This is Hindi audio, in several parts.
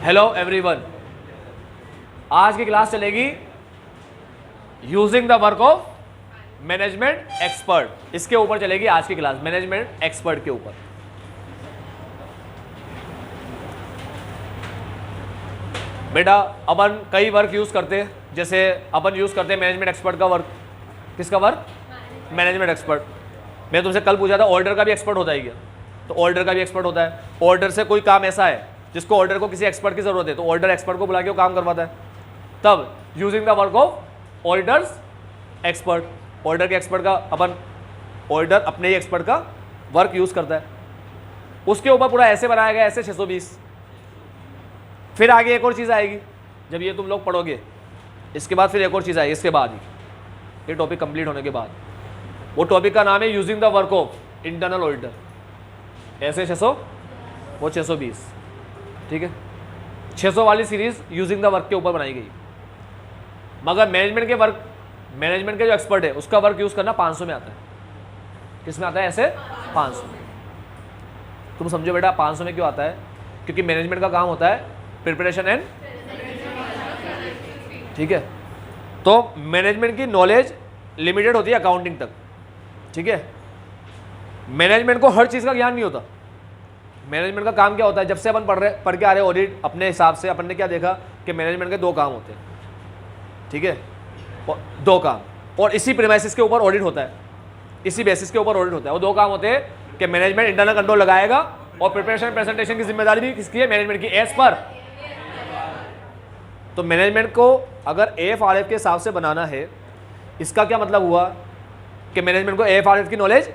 हेलो एवरीवन, आज की क्लास चलेगी using the work of management expert. इसके ऊपर चलेगी आज की क्लास, मैनेजमेंट एक्सपर्ट के ऊपर। बेटा अपन कई वर्क यूज करते हैं, जैसे अपन यूज करते हैं मैनेजमेंट एक्सपर्ट का वर्क। किसका वर्क? Management expert. मैं तुमसे कल पूछा था ऑर्डर का भी एक्सपर्ट होता है क्या? तो ऑर्डर का भी एक्सपर्ट होता है। ऑर्डर से कोई काम ऐसा है जिसको ऑर्डर को किसी एक्सपर्ट की जरूरत है, तो ऑर्डर एक्सपर्ट को बुला के वो काम करवाता है। तब using the work of orders expert, order के एक्सपर्ट का अपन ऑर्डर अपने ही एक्सपर्ट का वर्क यूज करता है। उसके ऊपर पूरा ऐसे बनाया गया, ऐसे 620। फिर आगे एक और चीज़ आएगी जब ये तुम लोग पढ़ोगे, इसके बाद फिर एक और चीज़ आएगी इसके बाद ही, ये टॉपिक कंप्लीट होने के बाद। वो टॉपिक का नाम है using the work of internal auditor. ऐसे 600, वो 620, ठीक है। 600 वाली सीरीज यूजिंग द वर्क के ऊपर बनाई गई। मगर मैनेजमेंट के वर्क, मैनेजमेंट के जो एक्सपर्ट है उसका वर्क यूज करना 500 में आता है। किस में आता है? ऐसे 500 में। तुम समझो बेटा 500 में क्यों आता है? क्योंकि मैनेजमेंट का काम होता है प्रिपरेशन एंड, ठीक है। तो मैनेजमेंट की नॉलेज लिमिटेड होती है अकाउंटिंग तक, ठीक है। मैनेजमेंट को हर चीज़ का ज्ञान नहीं होता। मैनेजमेंट का काम क्या होता है? जब से अपन पढ़ के आ रहे ऑडिट, अपने हिसाब से अपन ने क्या देखा कि मैनेजमेंट के 2 काम होते हैं, ठीक है। 2 काम, और इसी प्रीमाइसिस के ऊपर ऑडिट होता है, इसी बेसिस के ऊपर ऑडिट होता है। वो 2 काम होते हैं कि मैनेजमेंट इंटरनल कंट्रोल लगाएगा और प्रिपरेशन प्रेजेंटेशन की जिम्मेदारी भी किसकी है? मैनेजमेंट की, एज पर। तो मैनेजमेंट को अगर AFRF के हिसाब से बनाना है, इसका क्या मतलब हुआ कि मैनेजमेंट को AFRF की नॉलेज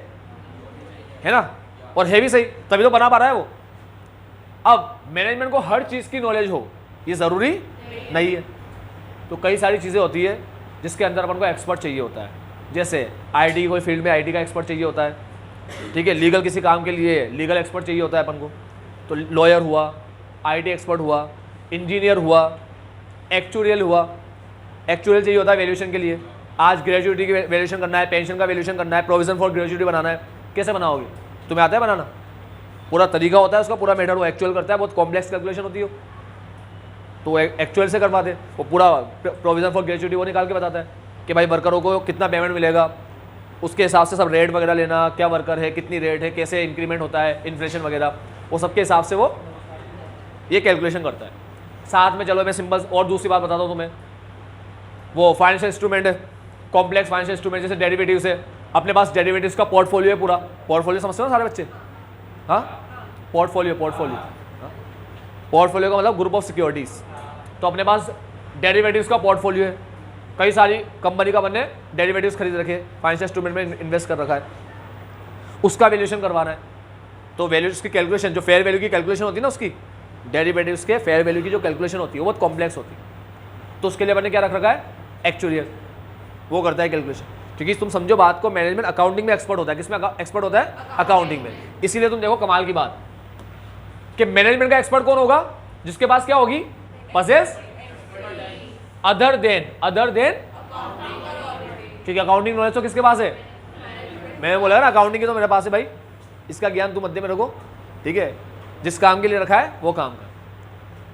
है ना, और है भी सही, तभी तो बना पा रहा है वो। अब मैनेजमेंट को हर चीज़ की नॉलेज हो ये ज़रूरी नहीं है। तो कई सारी चीज़ें होती है जिसके अंदर अपन को एक्सपर्ट चाहिए होता है। जैसे IT कोई फील्ड में IT का एक्सपर्ट चाहिए होता है, ठीक है। लीगल किसी काम के लिए लीगल एक्सपर्ट चाहिए होता है अपन को, तो लॉयर हुआ, IT एक्सपर्ट हुआ, इंजीनियर हुआ, एक्चुरियल हुआ। एक्चुरियल चाहिए होता है वैल्यूएशन के लिए। आज ग्रेजुएटी की वैल्यूएशन करना है, पेंशन का वैल्यूएशन करना है, प्रोविजन फॉर ग्रेजुएटी बनाना है। कैसे बनाओगे? तुम्हें आता है बनाना? पूरा तरीका होता है उसका, पूरा मेथड वो एक्चुअल करता है, बहुत कॉम्प्लेक्स कैलकुलेशन होती है, तो वो एक्चुअल से करवाते हैं। वो पूरा प्रोविजन फॉर ग्रेजुएटी वो निकाल के बताता है कि भाई वर्करों को कितना पेमेंट मिलेगा, उसके हिसाब से सब रेट वगैरह लेना, क्या वर्कर है, कितनी रेट है, कैसे इंक्रीमेंट होता है, इन्फ्लेशन वगैरह, वो सबके हिसाब से वो ये कैलकुलेशन करता है। साथ में चलो मैं सिंपल और दूसरी बात बताता हूँ तुम्हें, वो फाइनेंशियल इंस्ट्रूमेंट है, कॉम्प्लेक्स फाइनेंशियल इंस्ट्रूमेंट जैसे डेरिवेटिव्स है। अपने पास डेरिवेटिव्स का पोर्टफोलियो है पूरा। पोर्टफोलियो समझते हो ना सारे बच्चे? हाँ, पोर्टफोलियो, पोर्टफोलियो, पोर्टफोलियो का मतलब ग्रुप ऑफ सिक्योरिटीज़। तो अपने पास डेरिवेटिव्स का पोर्टफोलियो है, कई सारी कंपनी का बनने डेरिवेटिव्स खरीद रखे, फाइनेंशियल इंस्ट्रूमेंट में इन्वेस्ट कर रखा है, उसका वैल्यूएशन करवाना है। तो वैल्यूज की कैलकुलेशन, जो फेयर वैल्यू की कैलकुलेशन होती है ना, उसकी डेरिवेटिव्स के फेयर वैल्यू की जो कैलकुलेशन होती है वो बहुत कॉम्प्लेक्स होती है। तो उसके लिए मैंने क्या रख रखा है? एक्चुरियल, वो करता है कैलकुलेशन। क्योंकि तुम समझो बात को, मैनेजमेंट अकाउंटिंग में एक्सपर्ट होता है। किसमें एक्सपर्ट होता है? अकाउंटिंग में। इसीलिए तुम देखो कमाल की बात कि मैनेजमेंट का एक्सपर्ट कौन होगा? जिसके पास क्या होगी? पजेस अदर देन, क्योंकि अकाउंटिंग नॉलेज तो किसके पास है? मैंने बोला ना अकाउंटिंग की तो मेरे पास है भाई, इसका ज्ञान तुम मध्य में रखो, ठीक है। जिस काम के लिए रखा है वो काम कर,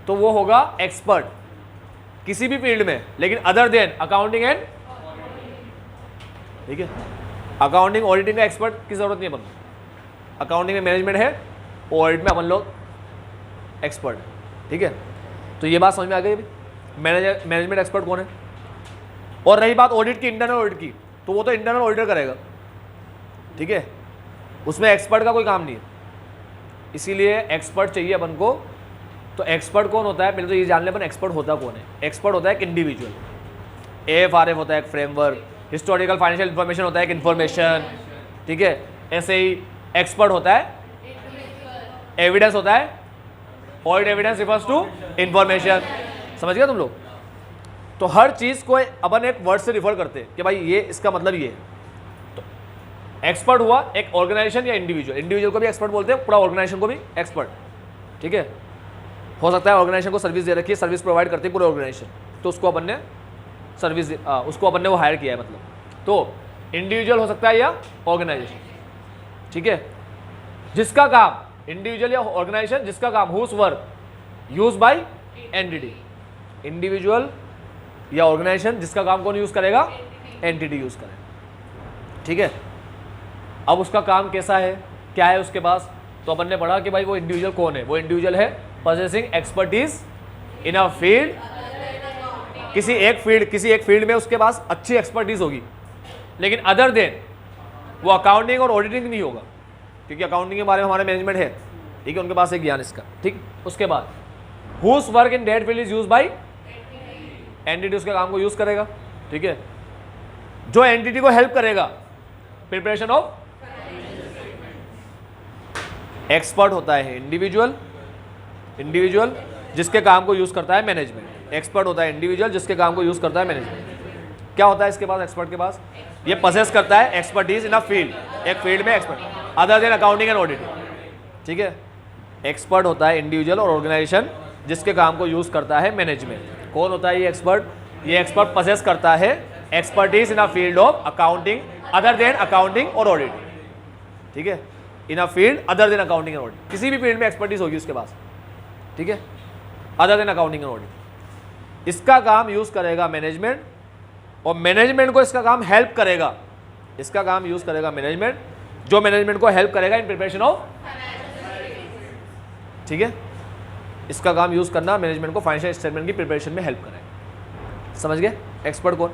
तो वो होगा एक्सपर्ट किसी भी फील्ड में, लेकिन अदर देन अकाउंटिंग एंड, ठीक है। अकाउंटिंग ऑडिटिंग का एक्सपर्ट की जरूरत नहीं है अपन को। अकाउंटिंग में मैनेजमेंट है, ऑडिट में अपन लोग एक्सपर्ट है, ठीक है। तो ये बात समझ में आ गई। मैनेजमेंट एक्सपर्ट कौन है? और रही बात ऑडिट की, इंटरनल ऑडिट की, तो वो तो इंटरनल ऑडिटर करेगा, ठीक है। उसमें एक्सपर्ट का कोई काम नहीं है, इसीलिए एक्सपर्ट चाहिए अपन को। तो एक्सपर्ट कौन होता है? पहले तो ये जान ले अपन एक्सपर्ट होता कौन है। एक्सपर्ट होता है एक इंडिविजुअल, AFRF होता है एक फ्रेमवर्क, हिस्टोरिकल फाइनेंशियल इन्फॉर्मेशन होता है एक इन्फॉर्मेशन, ठीक है। ऐसे ही एक्सपर्ट होता है एविडेंस होता है, audit evidence refers to information. समझ गया तुम लोग? तो हर चीज़ को अपन एक वर्ड से रिफर करते हैं कि भाई ये इसका मतलब ये है। तो एक्सपर्ट हुआ एक ऑर्गेनाइजेशन या इंडिविजुअल, इंडिविजुअल को भी एक्सपर्ट बोलते हैं, पूरा ऑर्गेनाइजेशन को भी एक्सपर्ट, ठीक है। हो सकता है ऑर्गेनाइजेशन को सर्विस दे रखी है, सर्विस प्रोवाइड करती है पूरे ऑर्गेनाइजेशन, तो उसको अपन ने सर्विस, उसको अपन ने वो हायर किया है मतलब। तो इंडिविजुअल हो सकता है या ऑर्गेनाइजेशन, ठीक है। जिसका काम इंडिविजुअल या ऑर्गेनाइजेशन, जिसका काम whose work use by entity, individual या ऑर्गेनाइजेशन जिसका काम कौन यूज करेगा, एंटिटी यूज करेगा। ठीक है, अब उसका काम कैसा है, क्या है उसके पास, तो अपन ने पढ़ा कि भाई वो इंडिविजुअल कौन है, वो इंडिविजुअल है possessing expertise in a field, किसी एक फील्ड में उसके पास अच्छी एक्सपर्टीज होगी, लेकिन अदर देन वो अकाउंटिंग और ऑडिटिंग नहीं होगा, क्योंकि अकाउंटिंग के बारे में हमारे मैनेजमेंट है, ठीक है, उनके पास एक ज्ञान इसका। ठीक, उसके बाद whose work in that field is used by entity, उसके काम को यूज करेगा। ठीक है, जो एंटिटी को हेल्प करेगा प्रिपरेशन ऑफ, एक्सपर्ट होता है इंडिविजुअल जिसके काम को यूज करता है मैनेजमेंट, एक्सपर्ट होता है इंडिविजुअल जिसके काम को यूज करता है मैनेजमेंट। क्या होता है इसके पास, एक्सपर्ट के पास ये पजेस करता है एक्सपर्टीज इन अ फील्ड, एक फील्ड में expert other than accounting and auditing. ठीक है, एक्सपर्ट होता है इंडिविजुअल और ऑर्गेनाइजेशन जिसके काम को यूज करता है मैनेजमेंट। कौन होता है ये एक्सपर्ट, ये एक्सपर्ट पजेस करता है expertise in a field of accounting other than accounting और ऑडिटिंग। ठीक है, in a field other than accounting and auditing, किसी भी फील्ड में एक्सपर्टीज होगी उसके पास। ठीक है, other than accounting and auditing, इसका काम यूज करेगा मैनेजमेंट, और मैनेजमेंट को इसका काम हेल्प करेगा, इसका काम यूज करेगा मैनेजमेंट, जो मैनेजमेंट को हेल्प करेगा इन प्रिपरेशन ऑफ। ठीक है, इसका काम यूज करना मैनेजमेंट को फाइनेंशियल स्टेटमेंट की प्रिपरेशन में हेल्प करेगा। समझ गए, एक्सपर्ट कौन,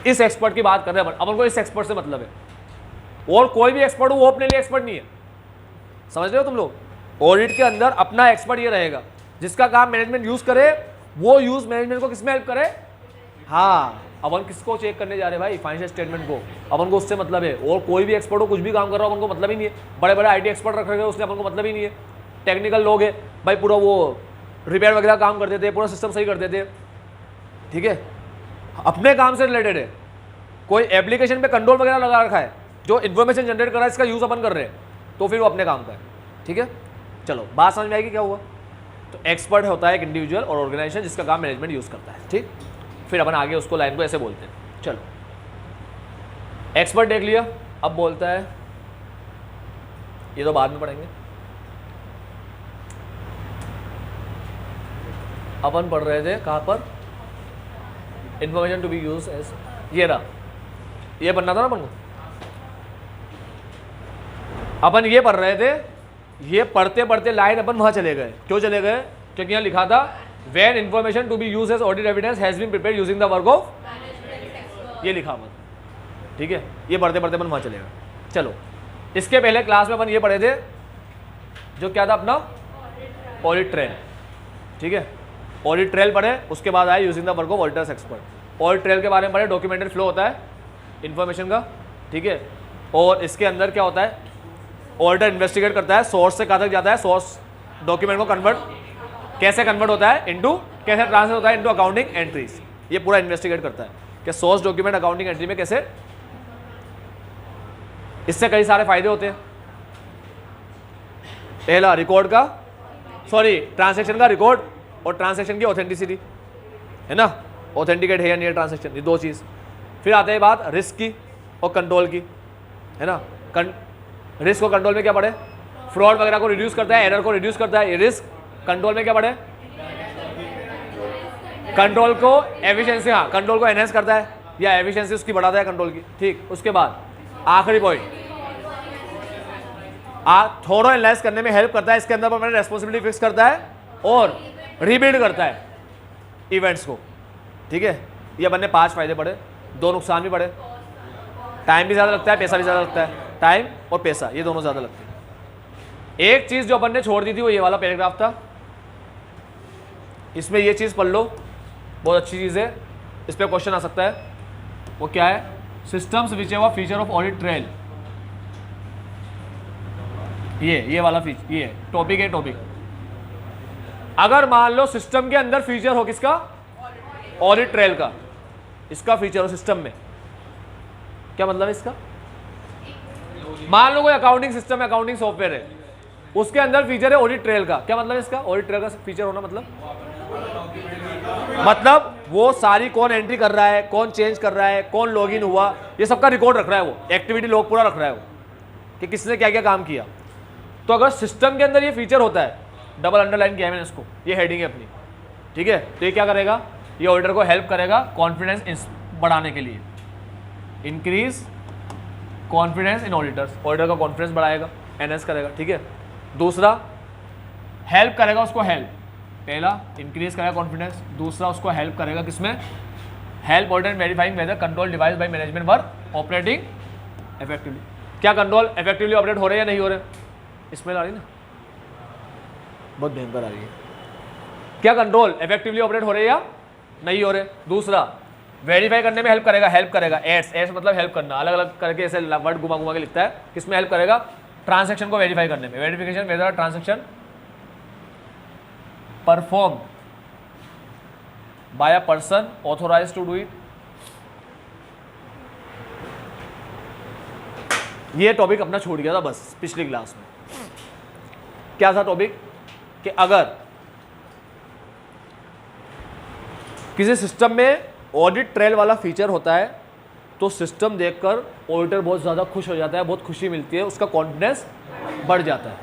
इस एक्सपर्ट की बात कर रहे हैं अपन को, इस एक्सपर्ट से मतलब है, और कोई भी एक्सपर्ट हो वो अपने लिए एक्सपर्ट नहीं है। समझ रहे हो तुम लोग, ऑडिट के अंदर अपना एक्सपर्ट ये रहेगा जिसका काम मैनेजमेंट यूज करे, वो यूज मैनेजमेंट को किसमें हेल्प करे। हाँ, अपन किसको चेक करने जा रहे हैं भाई, फाइनेंशियल स्टेटमेंट को, अपन को उससे मतलब है, और कोई भी एक्सपर्ट हो कुछ भी काम कर रहा हो अपन को मतलब ही नहीं है। बड़े बड़े आईटी एक्सपर्ट रख रहे हैं उससे अपन को मतलब ही नहीं है। टेक्निकल लोग है भाई, पूरा वो रिपेयर वगैरह काम कर देते हैं, पूरा सिस्टम सही कर देते हैं। ठीक है, अपने काम से रिलेटेड है, कोई एप्लीकेशन पे कंट्रोल वगैरह लगा रखा है जो इन्फॉर्मेशन जनरेट कर रहा है, इसका यूज अपन कर रहे हैं, तो फिर वो अपने काम का है। ठीक है, चलो बात समझ में आएगी क्या हुआ। तो एक्सपर्ट होता है एक इंडिविजुअल और ऑर्गेनाइजेशन जिसका काम मैनेजमेंट यूज करता है। ठीक, फिर अपन आगे उसको लाइन को ऐसे बोलते हैं। चलो, एक्सपर्ट देख लिया, अब बोलता है, ये तो बाद में पढ़ेंगे, अपन पढ़ रहे थे कहाँ पर, information to be use as, ये रहा, ये पढ़ना था ना अपन को, अपन ये पढ़ रहे थे, ये पढ़ते पढ़ते लाइन अपन वहां चले गए। क्यों चले गए, क्योंकि यहाँ लिखा था when information to be used as audit evidence has been prepared using the work of, ये लिखा हुआ। ठीक है, ये पढ़ते पढ़ते अपन वहां चले गए। चलो, इसके पहले क्लास में अपन ये पढ़े थे, जो क्या था अपना ऑडिट ट्रेल। ठीक है, ऑडिट ट्रेल पढ़े, उसके बाद आए using the work of auditors expert. Audit trail के बारे में पढ़े, डॉक्यूमेंटेड फ्लो होता है इन्फॉर्मेशन का। ठीक है, और इसके अंदर क्या होता है, ऑडिटर इन्वेस्टिगेट करता है, सोर्स से कहाँ तक जाता है, सोर्स डॉक्यूमेंट को कैसे कन्वर्ट होता है इनटू, कैसे ट्रांसफर होता है इनटू अकाउंटिंग एंट्रीज, ये पूरा इन्वेस्टिगेट करता है कि सोर्स डॉक्यूमेंट अकाउंटिंग एंट्री में कैसे। इससे कई सारे फायदे होते हैं। पहला रिकॉर्ड का, ट्रांजैक्शन का रिकॉर्ड और ट्रांजैक्शन की ऑथेंटिसिटी, है ना, ऑथेंटिकेट है या नहीं ट्रांजैक्शन, ये दो चीज़। फिर आते हैं बात रिस्क की और कंट्रोल की, है ना। रिस्क और कंट्रोल में क्या पढ़े, फ्रॉड वगैरह को रिड्यूस करता है, एरर को रिड्यूस करता है ये रिस्क। कंट्रोल में क्या पढ़े, कंट्रोल को एफिशिएंसी, हाँ कंट्रोल को एनहेंस करता है या एफिशिएंसी उसकी बढ़ाता है कंट्रोल की। ठीक, उसके बाद आखिरी पॉइंट, थोड़ा एनालाइज करने में हेल्प करता है। इसके अंदर पर मैंने रेस्पॉन्सिबिलिटी फिक्स करता है और रीबिल्ड करता है इवेंट्स को। ठीक है, ये अपन ने 5 फायदे पढ़े, 2 नुकसान भी पढ़े। टाइम भी ज़्यादा लगता है, पैसा भी ज़्यादा लगता है, टाइम और पैसा ये दोनों ज़्यादा लगते हैं। एक चीज़ जो अपन ने छोड़ दी थी वो ये वाला पैराग्राफ था, इसमें ये चीज़ पढ़ लो, बहुत अच्छी चीज़ है, इस पर क्वेश्चन आ सकता है। वो क्या है, systems which have a feature of audit trail, ये वाला फीचर, ये टॉपिक है। टॉपिक अगर मान लो सिस्टम के अंदर फीचर हो किसका, ऑडिट ट्रेल का, इसका फीचर हो सिस्टम में, क्या मतलब है इसका, मान लो कोई अकाउंटिंग सिस्टम है, अकाउंटिंग सॉफ्टवेयर है, उसके अंदर फीचर है ऑडिट ट्रेल का, क्या मतलब है इसका, ऑडिट ट्रेल का फीचर होना मतलब वो सारी कौन एंट्री कर रहा है, कौन चेंज कर रहा है, कौन लॉगिन हुआ, ये सबका रिकॉर्ड रख रहा है, वो एक्टिविटी लॉग पूरा रख रहा है वो, कि किसने क्या क्या काम किया। तो अगर सिस्टम के अंदर ये फीचर होता है, डबल अंडरलाइन किया है मैंने इसको, ये हेडिंग है अपनी, ठीक है। तो ये क्या करेगा, ये ऑडिटर को हेल्प करेगा कॉन्फिडेंस बढ़ाने के लिए, increase confidence in auditors, auditor का कॉन्फिडेंस बढ़ाएगा, एनएस करेगा, ठीक है। दूसरा हेल्प करेगा उसको, हेल्प, पहला इंक्रीज करेगा कॉन्फिडेंस, दूसरा उसको हेल्प करेगा किसमें, help auditor verifying whether control device by management work operating effectively. क्या कंट्रोल इफेक्टिवली ऑपरेट हो रहे हैं या नहीं हो रहे, इसमें आ रही ना, बहुत भयंकर आ रही है, क्या कंट्रोल इफेक्टिवली ऑपरेट हो रहे हैं या नहीं हो रहे। दूसरा वेरीफाई करने में हेल्प करेगा, एस मतलब हेल्प करना, अलग अलग करके ऐसे वर्ड घुमा घुमा के लिखता है, किसमें हेल्प करेगा, ट्रांजैक्शन को वेरीफाई करने में, verification whether transaction perform by a person authorized to do it. ये टॉपिक अपना छूट गया था बस पिछली क्लास में। क्या था टॉपिक, कि अगर किसी सिस्टम में ऑडिट ट्रेल वाला फीचर होता है तो सिस्टम देखकर ऑडिटर बहुत ज़्यादा खुश हो जाता है, बहुत खुशी मिलती है, उसका कॉन्फिडेंस बढ़ जाता है,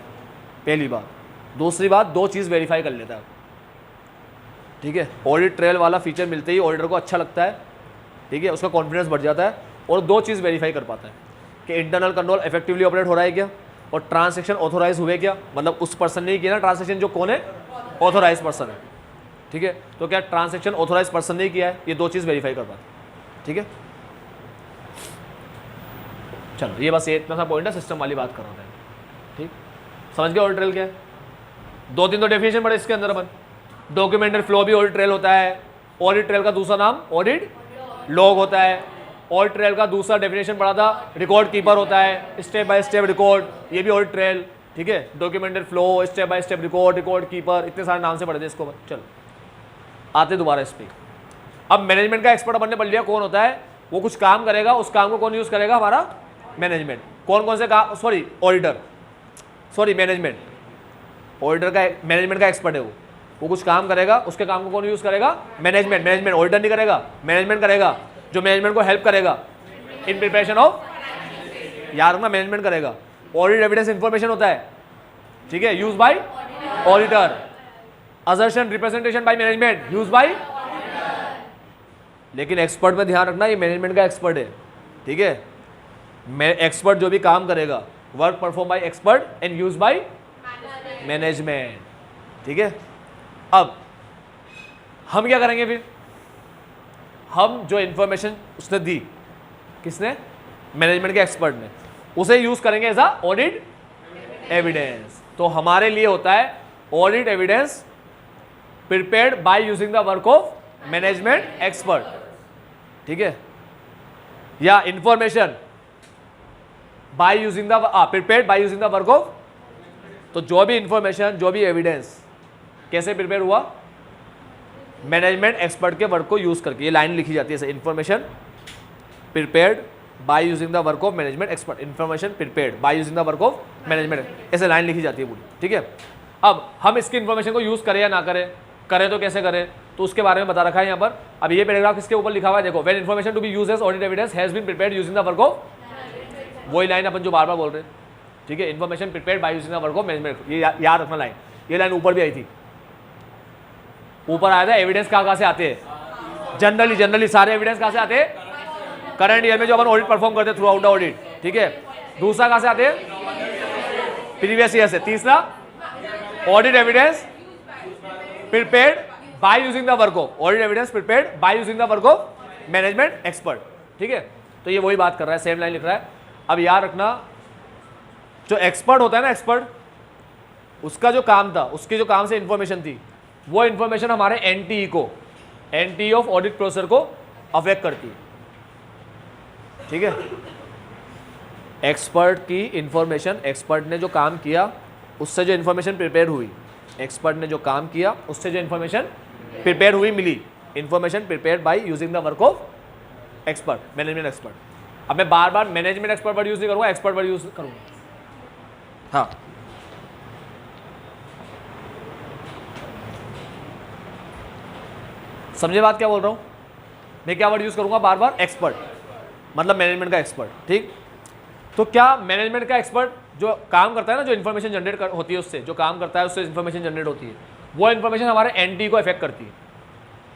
पहली बात। दूसरी बात, दो चीज़ वेरीफाई कर लेता है, ठीक है। ऑडिट ट्रेल वाला फीचर मिलते ही ऑडिटर को अच्छा लगता है, ठीक है, उसका कॉन्फिडेंस बढ़ जाता है, और दो चीज़ वेरीफाई कर पाता है कि इंटरनल कंट्रोल इफेक्टिवली ऑपरेट हो रहा है क्या, और ट्रांजैक्शन ऑथोराइज हुए क्या, मतलब उस पर्सन ने ही किया ना ट्रांजैक्शन, जो कौन है, ऑथोराइज पर्सन है, ठीक है। तो क्या ट्रांजैक्शन ऑथोराइज पर्सन ने किया है, ये दो चीज़ वेरीफाई कर पाते, ठीक है। चलो ये बस ये इतना सा पॉइंट है, सिस्टम वाली बात कर रहा था, ठीक। समझ गए ऑडिट ट्रेल क्या है, दो तीन तो डेफिनेशन पड़े इसके अंदर अपन। डॉक्यूमेंटेड फ्लो भी ऑडिट ट्रेल होता है, ऑडिट ट्रेल का दूसरा नाम ऑडिट लॉग होता है, ऑडिट ट्रेल का दूसरा डेफिनेशन पड़ा था रिकॉर्ड कीपर होता है, स्टेप बाय स्टेप रिकॉर्ड, ये भी ऑडिट ट्रेल, ठीक है। Documented flow, step by step record, record keeper, इतने सारे नाम से पढ़े थे इसको। चलो आते दोबारा इस पे। अब मैनेजमेंट का एक्सपर्ट अपन ने पढ़ लिया कौन होता है, वो कुछ काम करेगा, उस काम को कौन यूज करेगा, हमारा मैनेजमेंट। कौन कौन से काम, sorry auditor, sorry management, auditor का मैनेजमेंट का एक्सपर्ट है वो कुछ काम करेगा, उसके काम को कौन यूज करेगा, मैनेजमेंट ऑडिटर नहीं करेगा, मैनेजमेंट करेगा, जो मैनेजमेंट को हेल्प करेगा इन प्रिपरेशन ऑफ, यार ना मैनेजमेंट करेगा। ऑडिट एविडेंस इंफॉर्मेशन होता है, ठीक है, use by auditor. Assertion representation by management, use by, लेकिन एक्सपर्ट में ध्यान रखना ये मैनेजमेंट का एक्सपर्ट है, ठीक है। एक्सपर्ट जो भी काम करेगा, work perform by expert and use by management, ठीक है। अब हम क्या करेंगे फिर, हम जो इंफॉर्मेशन उसने दी, किसने, मैनेजमेंट के एक्सपर्ट ने, उसे यूज करेंगे एज अ ऑडिट एविडेंस। तो हमारे लिए होता है audit evidence prepared by using the work of management expert, ठीक है, या information bye using the prepared by using the work of. तो जो भी इंफॉर्मेशन, जो भी एविडेंस कैसे प्रिपेयर हुआ, मैनेजमेंट एक्सपर्ट के वर्क को यूज करके, ये लाइन लिखी जाती है, information prepared by using the work of management expert, information prepared by using the work of management, ऐसे लाइन लिखी जाती है पूरी, ठीक है। अब हम इसकी इंफॉर्मेशन को यूज करें या ना करें, करें तो कैसे करें, तो उसके बारे में बता रखा है यहाँ पर। अब ये पैराग्राफ किसके ऊपर लिखा हुआ है, देखो, when information to be used as audit evidence has been prepared using the work of, वही लाइन अपन जो बार बार बोल रहे हैं, ठीक है, information prepared by using the work of management, ये याद रखना लाइन, ये लाइन ऊपर भी आई थी, ऊपर आया था एविडेंस कहाँ से आते हैं, जनरली सारे एविडेंस कहाँ से आते हैं, करंट ईयर में जो अपन ऑडिट परफॉर्म करते हैं थ्रू आउट द ऑडिट, ठीक है। दूसरा कहाँ से आते हैं, प्रीवियस ईयर से। तीसरा audit evidence prepared by using the work of, audit evidence prepared by using the work of management expert, ठीक है। तो ये वही बात कर रहा है, सेम लाइन लिख रहा है। अब याद रखना, जो एक्सपर्ट होता है ना, एक्सपर्ट, उसका जो काम था, उसके जो काम से इंफॉर्मेशन थी, वो इंफॉर्मेशन हमारे एनटीई को, एनटीई ऑफ ऑडिट प्रोसेसर को अफेक्ट करती है, ठीक है। एक्सपर्ट की इंफॉर्मेशन, एक्सपर्ट ने जो काम किया उससे जो इंफॉर्मेशन प्रिपेयर हुई, एक्सपर्ट ने जो काम किया उससे जो इंफॉर्मेशन प्रिपेयर हुई मिली, information prepare by using the work of expert, management expert. अब मैं बार बार मैनेजमेंट एक्सपर्ट वर्ड यूज नहीं करूंगा, एक्सपर्ट वर्ड यूज करूंगा, हाँ। समझे बात क्या बोल रहा हूं मैं, क्या वर्ड यूज करूंगा बार बार, एक्सपर्ट, मतलब मैनेजमेंट का एक्सपर्ट, ठीक। तो क्या मैनेजमेंट का एक्सपर्ट जो काम करता है ना, जो इन्फॉर्मेशन जनरेट होती है उससे, जो काम करता है उससे इन्फॉर्मेशन जनरेट होती है, वो इन्फॉर्मेशन हमारे एनटी को इफेक्ट करती है,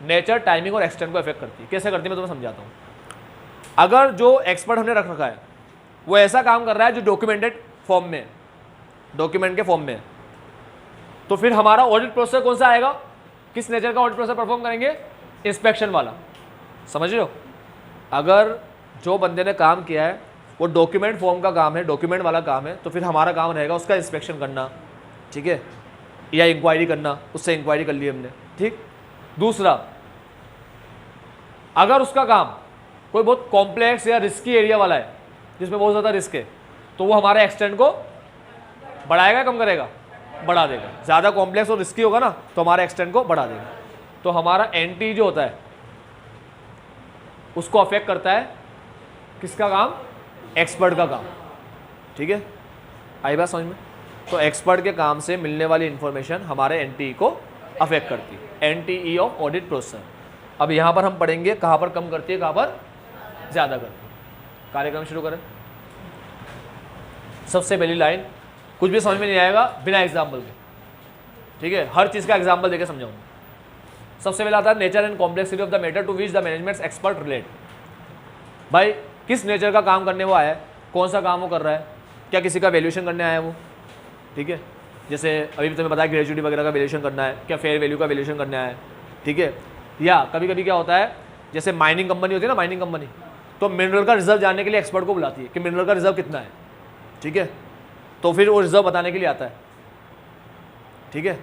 नेचर, टाइमिंग और एक्सटेंट को इफेक्ट करती है। कैसे करती है मैं तुम्हें समझाता हूँ। अगर जो एक्सपर्ट हमने रख रखा है वो ऐसा काम कर रहा है जो डॉक्यूमेंटेड फॉर्म में, डॉक्यूमेंट के फॉर्म में, तो फिर हमारा ऑडिट प्रोसेस कौन सा आएगा, किस नेचर का ऑडिट प्रोसेस परफॉर्म करेंगे, इंस्पेक्शन वाला। समझ रहे हो? अगर जो बंदे ने काम किया है वो डॉक्यूमेंट फॉर्म का काम है, डॉक्यूमेंट वाला काम है, तो फिर हमारा काम रहेगा उसका इंस्पेक्शन करना, ठीक है, या इंक्वायरी करना, उससे इंक्वायरी कर ली हमने, ठीक। दूसरा, अगर उसका काम कोई बहुत कॉम्प्लेक्स या रिस्की एरिया वाला है जिसमें बहुत ज़्यादा रिस्क है, तो वो हमारे एक्सटेंट को बढ़ाएगा, कम करेगा, बढ़ा देगा। ज़्यादा कॉम्प्लेक्स और रिस्की होगा ना तो हमारे एक्सटेंट को बढ़ा देगा। तो हमारा एनटी जो होता है उसको अफेक्ट करता है किसका काम, एक्सपर्ट का काम, ठीक है। आई बात समझ में? तो एक्सपर्ट के काम से मिलने वाली इंफॉर्मेशन हमारे एनटीई को अफेक्ट करती है, एनटीई ऑफ ऑडिट प्रोसेस। अब यहाँ पर हम पढ़ेंगे कहाँ पर कम करती है, कहाँ पर ज़्यादा करती है। कार्यक्रम शुरू करें। सबसे पहली लाइन, कुछ भी समझ में नहीं आएगा बिना एग्जाम्पल के, ठीक है, हर चीज़ का एग्जाम्पल देके समझाऊंगा। सबसे पहले आता है nature and complexity of the matter to which the management expert relate. भाई किस नेचर का काम करने वो आया है, कौन सा काम वो कर रहा है, क्या किसी का वैल्यूएशन करने आया है वो, ठीक है। जैसे अभी तुम्हें पता है ग्रेजुएटी वगैरह का वैल्यूएशन करना है, क्या फेयर वैल्यू का वैल्यूएशन करने आया है, ठीक है। या कभी कभी क्या होता है, जैसे माइनिंग कंपनी होती है ना, माइनिंग कंपनी तो मिनरल का रिजर्व जानने के लिए एक्सपर्ट को बुलाती है कि मिनरल का रिजर्व कितना है, ठीक है, तो फिर वो रिजर्व बताने के लिए आता है, ठीक है।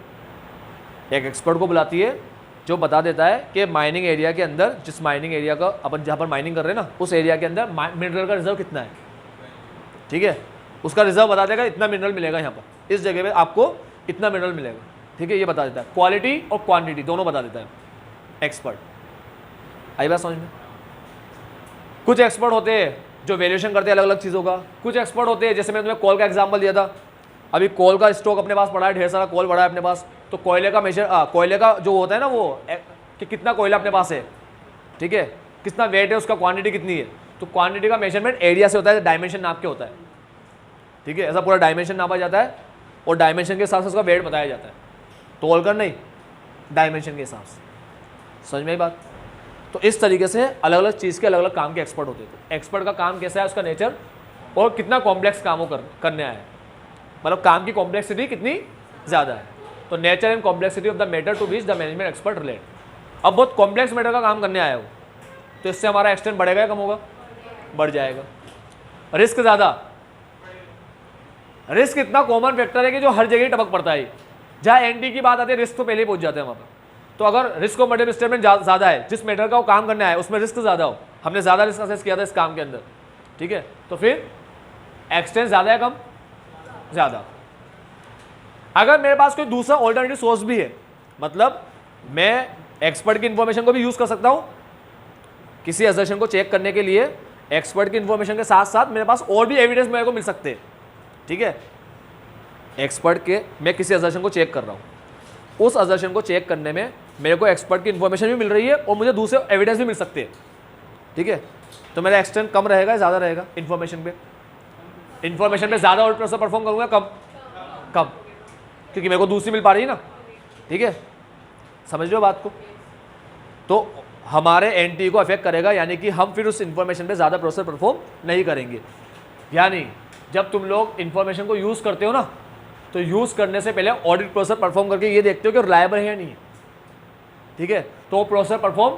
एक एक्सपर्ट को बुलाती है जो बता देता है कि माइनिंग एरिया के अंदर, जिस माइनिंग एरिया का अपन जहाँ पर माइनिंग कर रहे हैं ना, उस एरिया के अंदर मिनरल का रिजर्व कितना है, ठीक है। उसका रिजर्व बता देगा, इतना मिनरल मिलेगा यहाँ पर, इस जगह पे आपको इतना मिनरल मिलेगा, ठीक है, ये बता देता है। क्वालिटी और क्वांटिटी दोनों बता देता है एक्सपर्ट। आई बात समझ में? कुछ एक्सपर्ट होते हैं जो वैल्यूएशन करते हैं अलग अलग चीज़ों का। कुछ एक्सपर्ट होते हैं, जैसे मैंने तुम्हें कॉल का एग्जांपल दिया था, अभी कॉल का स्टॉक अपने पास पड़ा है, ढेर सारा कॉल पड़ा है अपने पास, तो कोयले का मेजर, कोयले का जो होता है ना वो कि कितना कोयला अपने पास है, ठीक है, कितना वेट है उसका, क्वांटिटी कितनी है, तो क्वांटिटी का मेजरमेंट एरिया से होता है, डायमेंशन नाप के होता है, ठीक है। ऐसा पूरा डायमेंशन नापा जाता है और डायमेंशन के हिसाब से उसका वेट बताया जाता है, तोल कर नहीं, डायमेंशन के हिसाब से। समझ में आई बात? तो इस तरीके से अलग अलग चीज़ के अलग अलग काम के एक्सपर्ट होते थे। एक्सपर्ट का काम कैसा है, उसका नेचर और कितना कॉम्प्लेक्स काम वो करने आया है, मतलब काम की कॉम्प्लेक्सिटी कितनी ज़्यादा है। तो nature and complexity of the matter to which the management expert relate. अब बहुत कॉम्प्लेक्स मैटर का काम करने आया हो तो इससे हमारा एक्सटेंट बढ़ेगा या कम होगा, बढ़ जाएगा। रिस्क ज़्यादा, रिस्क इतना कॉमन फैक्टर है कि जो हर जगह टपक पड़ता है। जहाँ एनटी की बात आती है रिस्क तो पहले ही पहुंच जाते हैं वहाँ पर। तो अगर रिस्क ऑफ मैटर स्टेटमेंट ज़्यादा है, जिस मैटर का वो काम करने आया है उसमें रिस्क ज़्यादा हो, हमने ज़्यादा रिस्क असेस किया था इस काम के अंदर, ठीक है, तो फिर एक्सटेंट ज़्यादा है कम, ज़्यादा। अगर मेरे पास कोई दूसरा ऑल्टरनेटिव सोर्स भी है, मतलब मैं एक्सपर्ट की इंफॉर्मेशन को भी यूज़ कर सकता हूँ किसी असर्शन को चेक करने के लिए, एक्सपर्ट की इंफॉर्मेशन के साथ साथ मेरे पास और भी एविडेंस मेरे को मिल सकते हैं, ठीक है। एक्सपर्ट के मैं किसी असर्शन को चेक कर रहा हूँ, उस असर्शन को चेक करने में मेरे को एक्सपर्ट की इंफॉर्मेशन भी मिल रही है और मुझे दूसरे एविडेंस भी मिल सकते हैं, ठीक है। तो मेरा एक्सटेंट कम रहेगा या ज़्यादा रहेगा इंफॉर्मेशन पे? इंफॉर्मेशन पे ज़्यादा ऑडिट प्रोसेस परफॉर्म करूँगा, कम कम, क्योंकि मेरे को दूसरी मिल पा रही है ना, ठीक है। समझ लो बात को? तो हमारे एनटी को अफेक्ट करेगा, यानी कि हम फिर उस इंफॉर्मेशन पे ज़्यादा प्रोसेस परफॉर्म नहीं करेंगे। यानी जब तुम लोग इंफॉर्मेशन को यूज़ करते हो ना, तो यूज़ करने से पहले ऑडिट प्रोसेस परफॉर्म करके ये देखते हो कि रिलायबल है या नहीं है, ठीक है। तो प्रोसेस परफॉर्म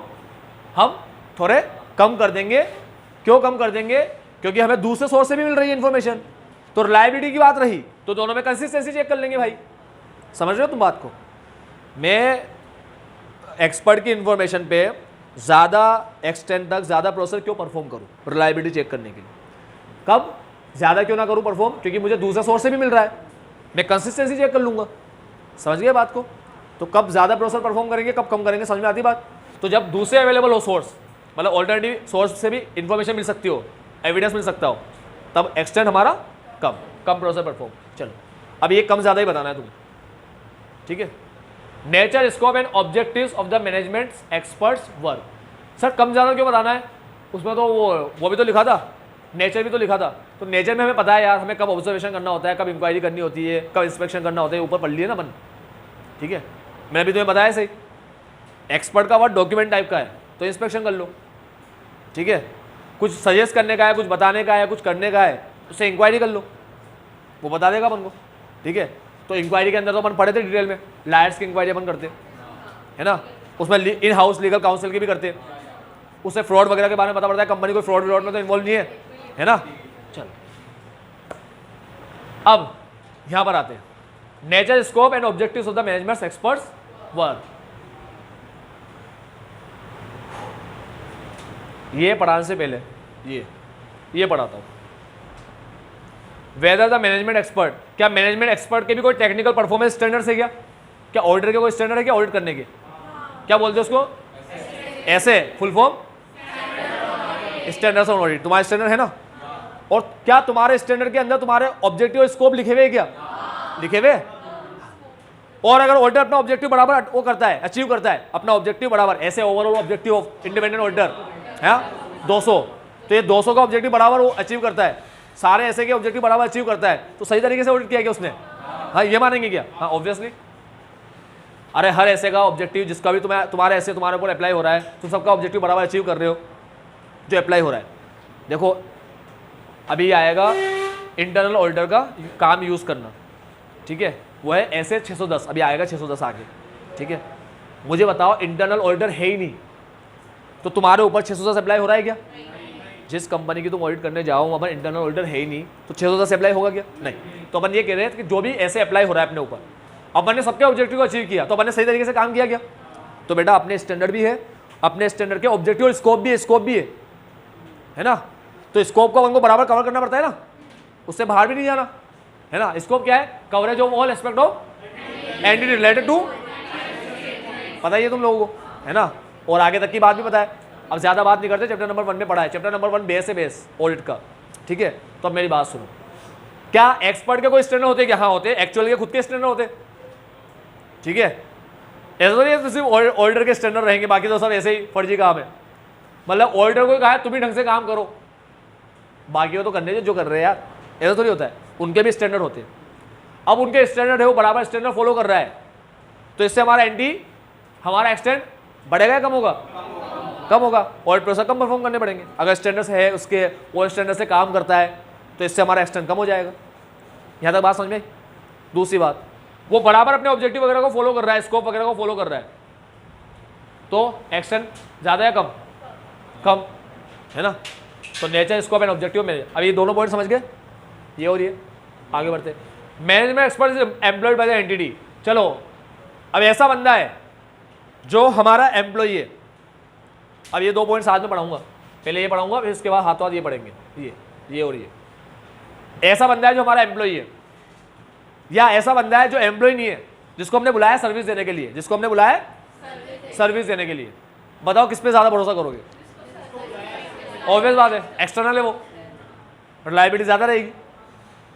हम थोड़े कम कर देंगे। क्यों कम कर देंगे? क्योंकि हमें दूसरे सोर्स से भी मिल रही है इन्फॉर्मेशन, तो रिलायबिलिटी की बात रही तो दोनों में कंसिस्टेंसी चेक कर लेंगे भाई। समझ रहे हो तुम बात को? मैं एक्सपर्ट की इंफॉर्मेशन पे ज़्यादा एक्सटेंट तक ज़्यादा प्रोसेस क्यों परफॉर्म करूँ? रिलायबिलिटी चेक करने के लिए। कब ज़्यादा क्यों ना करूँ परफॉर्म? क्योंकि मुझे दूसरे सोर्स से भी मिल रहा है, मैं कंसिस्टेंसी चेक कर लूँगा। समझ गए बात को? तो कब ज़्यादा प्रोसेस परफॉर्म करेंगे, कब कम करेंगे, समझ में आती बात? तो जब दूसरे अवेलेबल हो सोर्स, मतलब ऑल्टरनेटिव सोर्स से भी इंफॉर्मेशन मिल सकती हो, एविडेंस मिल सकता हो, तब एक्सटेंट हमारा कम प्रोसेस परफॉर्म। चलो अब ये कम ज़्यादा ही बताना है तुम्हें, ठीक है। Nature, scope and objectives of the management experts work. Sir कम ज़्यादा क्यों बताना है? उसमें तो वो भी तो लिखा था, नेचर भी तो लिखा था। तो नेचर में हमें पता है यार, हमें कब ऑब्जर्वेशन करना होता है, कब इंक्वायरी करनी होती है, कब इंस्पेक्शन करना होता है, ऊपर पढ़ लिए ना अपन, ठीक है। मैंने भी तुम्हें बताया सही, एक्सपर्ट का वर्ड डॉक्यूमेंट टाइप का है तो इंस्पेक्शन कर लो, ठीक है। कुछ सजेस्ट करने का है, कुछ बताने का है, कुछ करने का है, उससे इंक्वायरी कर लो, वो बता देगा अपन को, ठीक है। तो इंक्वायरी के अंदर तो अपन पढ़े थे डिटेल में, लायर्स की इंक्वायरी अपन करते है ना, उसमें इन हाउस लीगल काउंसिल की भी करते हैं, उससे फ्रॉड वगैरह के बारे में पता पड़ता है, कंपनी कोई फ्रॉड में तो इन्वॉल्व नहीं है ना। चलो अब यहां पर आते हैं, nature, scope and objectives of the management experts work. ये पढ़ाने से पहले ये पढ़ाता हूं, वेदर द मैनेजमेंट एक्सपर्ट, क्या मैनेजमेंट एक्सपर्ट के भी कोई टेक्निकल परफॉर्मेंस स्टैंडर्ड है क्या ऑडिटर के कोई स्टैंडर्ड है क्या ऑडिट करने के, क्या बोलते हैं उसको, ऐसे full form standards on audit, तुम्हारे स्टैंडर्ड है ना। और क्या तुम्हारे स्टैंडर्ड के अंदर तुम्हारे ऑब्जेक्टिव और स्कोप लिखे हुए क्या, लिखे हुए। और अगर ऑडिटर अपना ऑब्जेक्टिव बराबर वो करता है, अचीव करता है अपना ऑब्जेक्टिव बराबर, ऐसे overall objective of independent auditor है 200, तो ये 200 का ऑब्जेक्टिव बराबर वो अचीव करता है, सारे ऐसे के ऑब्जेक्टिव बराबर अचीव करता है, तो सही तरीके से ऑडिट किया क्या उसने, हाँ ये मानेंगे क्या, हाँ ऑब्वियसली। अरे हर ऐसे का ऑब्जेक्टिव जिसका भी तुम्हारे ऐसे तुम्हारे ऊपर अप्लाई हो रहा है, तुम सबका ऑब्जेक्टिव बराबर अचीव कर रहे हो जो अप्लाई हो रहा है। देखो अभी आएगा इंटरनल ऑडिटर का काम यूज करना, ठीक है, वो है ऐसे 610, अभी आएगा 610 आगे, ठीक है। मुझे बताओ इंटरनल ऑडिटर है ही नहीं तो तुम्हारे ऊपर 610 अप्लाई हो रहा है क्या, जिस कंपनी की तुम ऑडिट करने जाओ वहाँ पर इंटरनल ऑडिटर है ही नहीं तो 610 अप्लाई होगा क्या, नहीं। तो अपन ये कह रहे हैं कि जो भी ऐसे अप्लाई हो रहा है अपने ऊपर, अपन ने सबके ऑब्जेक्टिव को अचीव किया तो अपन ने सही तरीके से काम किया क्या, तो बेटा अपने स्टैंडर्ड भी है, अपने स्टैंडर्ड के ऑब्जेक्टिव और स्कोप भी है ना। तो स्कोप को अपन को बराबर कवर करना पड़ता है ना, उससे बाहर भी नहीं जाना है ना। स्कोप क्या है, coverage of all aspect of entity related to, पता ही है तुम लोगों को है ना, और आगे तक की बात भी पता है। अब ज्यादा बात नहीं करते, चैप्टर नंबर 1 में पढ़ा है, चैप्टर नंबर 1 बेस है, बेस ऑडिट का, ठीक है। तो अब मेरी बात सुनो, क्या एक्सपर्ट के कोई स्टैंडर्ड होते हैं क्या, हाँ होते हैं, एक्चुअल के खुद के स्टैंडर्ड होते हैं, ठीक है। ऐसा तो नहीं सिर्फ ऑडिटर के स्टैंडर्ड रहेंगे, बाकी तो सब ऐसे ही फर्जी काम है। मतलब ऑडिटर को कहा है तुम भी ढंग से काम करो, बाकी वो तो करने जो कर रहे हैं यार, ऐसा थोड़ी होता है, उनके भी स्टैंडर्ड होते हैं। अब उनके स्टैंडर्ड है, वो बराबर स्टैंडर्ड फॉलो कर रहा है, तो इससे हमारा एंटी, हमारा एक्सटेंड बढ़ेगा या कम होगा, कम होगा। ऑडिट प्रोसेस कम परफॉर्म करने पड़ेंगे। अगर स्टैंडर्ड है उसके, वो स्टैंडर्ड से काम करता है तो इससे हमारा एक्सटेंड कम हो जाएगा। यहाँ तक बात समझ में आई। दूसरी बात, वो बराबर अपने ऑब्जेक्टिव वगैरह को फॉलो कर रहा है, स्कोप वगैरह को फॉलो कर रहा है, तो एक्सटेंड ज़्यादा या कम, कम है ना। तो नेचर, स्कोप एंड ऑब्जेक्टिव में अब ये दोनों पॉइंट समझ गए, ये और ये। आगे बढ़ते, management expert is employed by the entity. चलो अब ऐसा बंदा है जो हमारा एम्प्लॉई है, अब ये 2 पॉइंट साथ में पढ़ाऊंगा, पहले ये पढ़ाऊंगा फिर इसके बाद हाथों हाथ ये पढ़ेंगे, ये और ये। ऐसा बंदा है जो हमारा एम्प्लॉई है, या ऐसा बंदा है जो एम्प्लॉय नहीं है, जिसको हमने बुलाया सर्विस देने के लिए, जिसको हमने बुलाया सर्विस देने के लिए। बताओ किस पे ज्यादा भरोसा करोगे, ऑब्वियस बात है एक्सटर्नल है, वो रिलायबिलिटी ज्यादा रहेगी,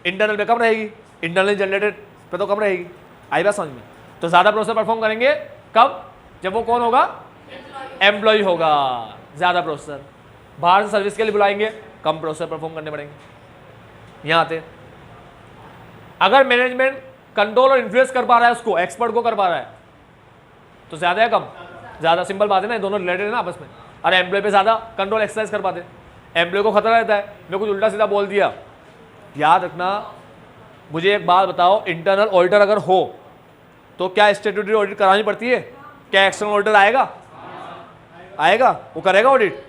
इंटरनल पे कम रहेगी, इंटरनल जनरेटेड पे तो कम रहेगी। आई बात समझ में। तो ज्यादा प्रोसेस परफॉर्म करेंगे कब, जब वो कौन होगा, एम्प्लॉय होगा। ज्यादा प्रोसेसर बाहर से सर्विस के लिए बुलाएंगे, कम प्रोसेस परफॉर्म करने पड़ेंगे। यहां आते, अगर मैनेजमेंट कंट्रोल और इन्फ्लुएंस कर पा रहा है उसको, एक्सपर्ट को कर पा रहा है, तो ज्यादा या कम, ज्यादा। सिंपल बात है ना, दोनों रिलेटेड है ना आपस में। अरे एम्प्लॉय पे ज्यादा कंट्रोल एक्सरसाइज कर पाते, एम्प्लॉय को खतरा रहता है मैं कुछ उल्टा सीधा बोल दिया। याद रखना, मुझे एक बात बताओ, इंटरनल ऑडिटर अगर हो तो क्या स्टैट्यूटरी ऑडिट करानी पड़ती है, क्या एक्सटर्नल ऑडिटर आएगा, आएगा, वो करेगा ऑडिट।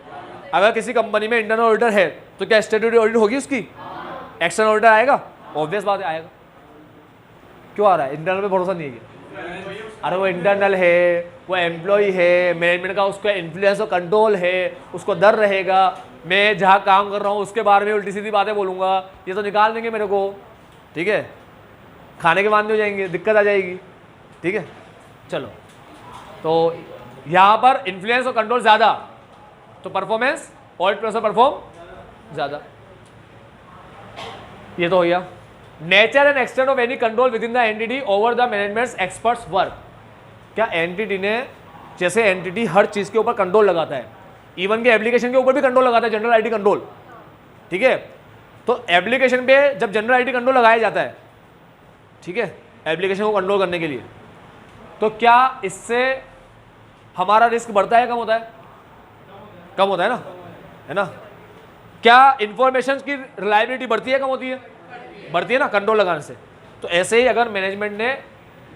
अगर किसी कंपनी में इंटरनल ऑडिटर है तो क्या स्टैट्यूटरी ऑडिट होगी उसकी, एक्सटर्नल ऑडिटर आएगा, ऑब्वियस बात है आएगा। क्यों आ रहा है, इंटरनल पे भरोसा नहीं है। अरे वो इंटरनल है, वो एम्प्लॉय है, मैनेजमेंट का उसका इन्फ्लुएंस और कंट्रोल है, उसको डर रहेगा, मैं जहाँ काम कर रहा हूँ उसके बारे में उल्टी सीधी बातें बोलूँगा, ये तो निकाल देंगे मेरे को, ठीक है, खाने के वांदे हो जाएंगे, दिक्कत आ जाएगी, ठीक है। चलो, तो यहाँ पर इन्फ्लुएंस और कंट्रोल ज़्यादा, तो परफॉर्मेंस, ऑडिट प्रोसेस परफॉर्म ज़्यादा। ये तो हो गया। Nature and extent of any control with in the entity over the management experts work. क्या एंटिटी ने, जैसे एंटिटी हर चीज के ऊपर कंट्रोल लगाता है, इवन के एप्लीकेशन के ऊपर भी कंट्रोल लगाता है, जनरल आईटी कंट्रोल, ठीक है। तो एप्लीकेशन पे जब जनरल आईटी कंट्रोल लगाया जाता है, ठीक है, एप्लीकेशन को कंट्रोल करने के लिए, तो क्या इससे हमारा रिस्क बढ़ता है कम होता है? कम होता है ना? क्या इंफॉर्मेशन की रिलायबिलिटी बढ़ती है कम होती है? बढ़ती है ना, कंट्रोल लगाने से। तो ऐसे ही अगर मैनेजमेंट ने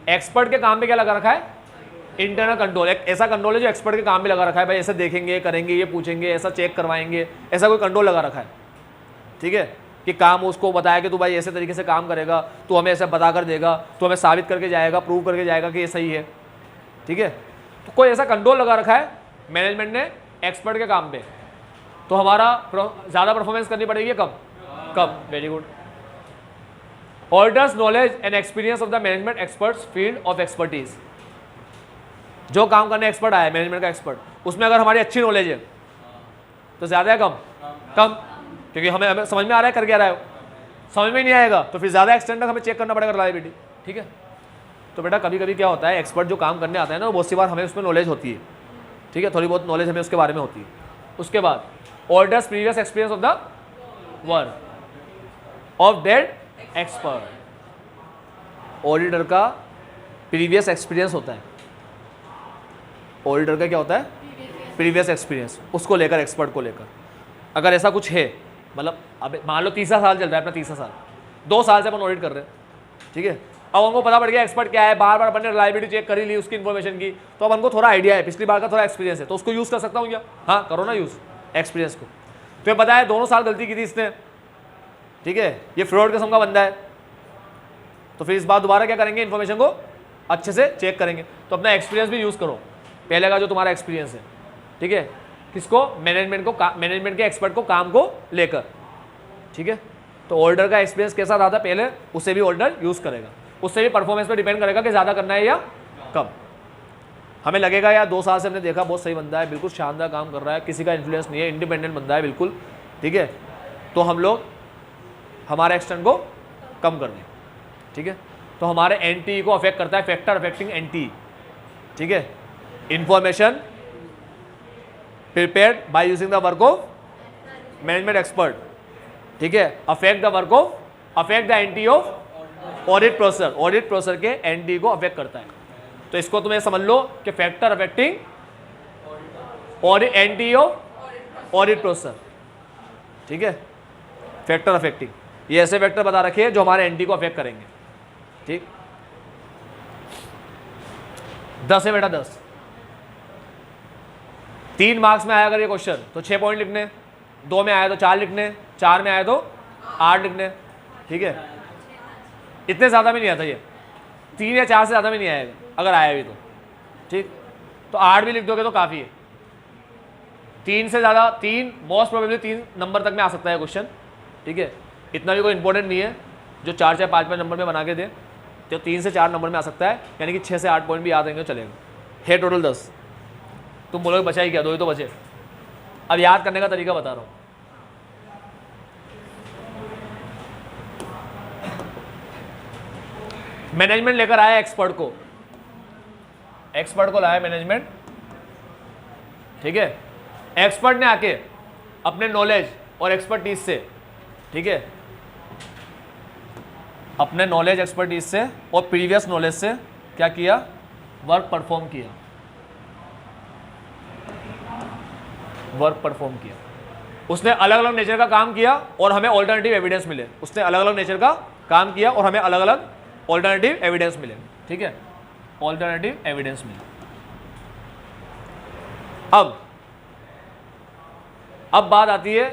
एक्सपर्ट के काम पे क्या लगा रखा है? Internal control. एक ऐसा कंट्रोल है जो एक्सपर्ट के काम पे लगा रखा है, भाई ऐसे देखेंगे, करेंगे, ये पूछेंगे, ऐसा चेक करवाएंगे, ऐसा कोई कंट्रोल लगा रखा है, ठीक है, कि काम उसको बताया कि तू भाई ऐसे तरीके से काम करेगा, तू हमें ऐसे बता कर देगा, तू हमें साबित करके जाएगा, प्रूव करके जाएगा कि ये सही है, ठीक है। तो कोई ऐसा कंट्रोल लगा रखा है मैनेजमेंट ने एक्सपर्ट के काम पे, तो हमारा ज़्यादा परफॉर्मेंस करनी पड़ेगी कम? कम। Very good. Auditors knowledge and experience of the management experts field of expertise. जो काम करने एक्सपर्ट आया है, मैनेजमेंट का एक्सपर्ट, उसमें अगर हमारी अच्छी नॉलेज है तो ज़्यादा है कम? कम, क्योंकि हमें समझ में आ रहा है कर क्या रहा है। समझ में नहीं आएगा तो फिर ज़्यादा एक्सटेंड तक हमें चेक करना पड़ेगा रिलायबिलिटी, ठीक है। तो बेटा कभी कभी क्या होता है, एक्सपर्ट जो काम करने आता है ना, बहुत सी बार हमें उसमें नॉलेज होती है, ठीक है, थोड़ी बहुत नॉलेज हमें उसके बारे में होती है। उसके बाद auditors previous experience of the work of that expert. Auditor का प्रीवियस एक्सपीरियंस होता है, ऑडिटर का क्या होता है? प्रीवियस एक्सपीरियंस, उसको लेकर, एक्सपर्ट को लेकर। अगर ऐसा कुछ है, मतलब अब मान लो तीसरा साल चल रहा है अपना, तीसरा साल, 2 साल से अपन ऑडिट कर रहे हैं, ठीक है। अब हमको पता पड़ गया एक्सपर्ट क्या है, बार बार अपन ने रिलायबिलिटी चेक कर ही ली उसकी इन्फॉर्मेशन की, तो अब हमको थोड़ा आइडिया है, पिछली बार का थोड़ा एक्सपीरियंस है, तो उसको यूज़ कर सकता हूँ क्या? हाँ, करो ना यूज़ एक्सपीरियंस को। तो ये पता है 2 साल गलती की थी इसने, ठीक है, ये फ्रॉड किस्म का बंदा है, तो फिर इस बार दोबारा क्या करेंगे, इन्फॉर्मेशन को अच्छे से चेक करेंगे। तो अपना एक्सपीरियंस भी यूज़ करो, पहले का जो तुम्हारा एक्सपीरियंस है, ठीक है, किसको? मैनेजमेंट को, मैनेजमेंट के एक्सपर्ट को काम को लेकर, ठीक है। तो ऑडिटर का एक्सपीरियंस कैसा रहा था पहले, उसे भी ऑडिटर यूज़ करेगा, उससे भी परफॉर्मेंस पे डिपेंड करेगा कि ज़्यादा करना है या कम। हमें लगेगा यार 2 साल से हमने देखा बहुत सही बंदा है, बिल्कुल शानदार काम कर रहा है, किसी का इन्फ्लुएंस नहीं है, इंडिपेंडेंट बंदा है बिल्कुल, ठीक है, तो हम लोग हमारे एक्सटेंड को कम कर दें, ठीक है। तो हमारे एनटी को अफेक्ट करता है फैक्टर अफेक्टिंग एनटी, ठीक है। Information prepared by using the work of management expert, ठीक है, affect the work of, affect the entity of audit processor, audit processor के एनटी को अफेक्ट करता है। तो इसको तुम्हें समझ लो कि factor affecting audit, entity of audit processor, ठीक है, फैक्टर अफेक्टिंग, ये ऐसे फैक्टर बता रखे हैं जो हमारे एनटी को अफेक्ट करेंगे, ठीक। 10 है बेटा, 10, 3 मार्क्स में आया अगर ये क्वेश्चन तो 6 पॉइंट लिखने, 2 में आया तो 4 लिखने, 4 में आया तो 8 लिखने, ठीक है। इतने ज़्यादा भी नहीं आता ये, 3 या 4 से ज़्यादा भी नहीं आएगा, अगर आया भी तो, ठीक। तो 8 भी लिख दोगे तो काफ़ी है, 3 से ज़्यादा, 3 मोस्ट प्रोबेबली 3 नंबर तक में आ सकता है क्वेश्चन, ठीक है। इतना भी कोई इंपॉर्टेंट नहीं है जो 4 से 5 नंबर में बना के दे, तो 3 से 4 नंबर में आ सकता है, यानी कि 6 से 8 पॉइंट भी याद रहेंगे चलेगा। है टोटल 10, तुम बोलोगे बचा ही क्या, 2 ही तो बचे। अब याद करने का तरीका बता रहा हूँ। मैनेजमेंट लेकर आया एक्सपर्ट को, एक्सपर्ट को लाया मैनेजमेंट, ठीक है। एक्सपर्ट ने आके अपने नॉलेज और एक्सपर्टीज से, ठीक है, अपने नॉलेज एक्सपर्टीज से और प्रीवियस नॉलेज से क्या किया, वर्क परफॉर्म किया, वर्क परफॉर्म किया। उसने अलग अलग नेचर का काम किया और हमें ऑल्टरनेटिव एविडेंस मिले, उसने अलग अलग नेचर का काम किया और हमें अलग अलग ऑल्टरनेटिव एविडेंस मिले, ठीक है, ऑल्टरनेटिव एविडेंस मिले। अब बात आती है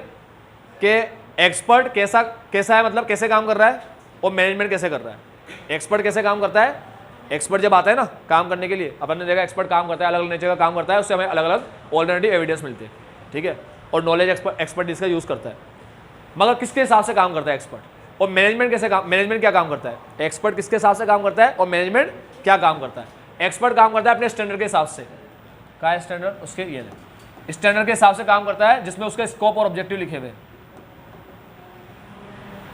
कि एक्सपर्ट कैसा कैसा है, मतलब कैसे काम कर रहा है और मैनेजमेंट कैसे कर रहा है। एक्सपर्ट कैसे काम करता है, एक्सपर्ट जब आता है ना काम करने के लिए, अपन ने देखा एक्सपर्ट काम करता है, अलग अलग नेचर का काम करता है, उससे हमें अलग अलग ऑल्टरनेटिव एविडेंस मिलते हैं, ठीक है, और नॉलेज एक्सपर्टीज का यूज़ करता है। मगर किसके हिसाब से काम करता है एक्सपर्ट, और मैनेजमेंट कैसे काम, मैनेजमेंट क्या काम करता है, एक्सपर्ट किसके हिसाब से काम करता है और मैनेजमेंट क्या काम करता है। एक्सपर्ट काम करता है अपने स्टैंडर्ड के हिसाब से, क्या है स्टैंडर्ड, उसके ये स्टैंडर्ड के हिसाब से काम करता है जिसमें उसके स्कोप और ऑब्जेक्टिव लिखे हुए,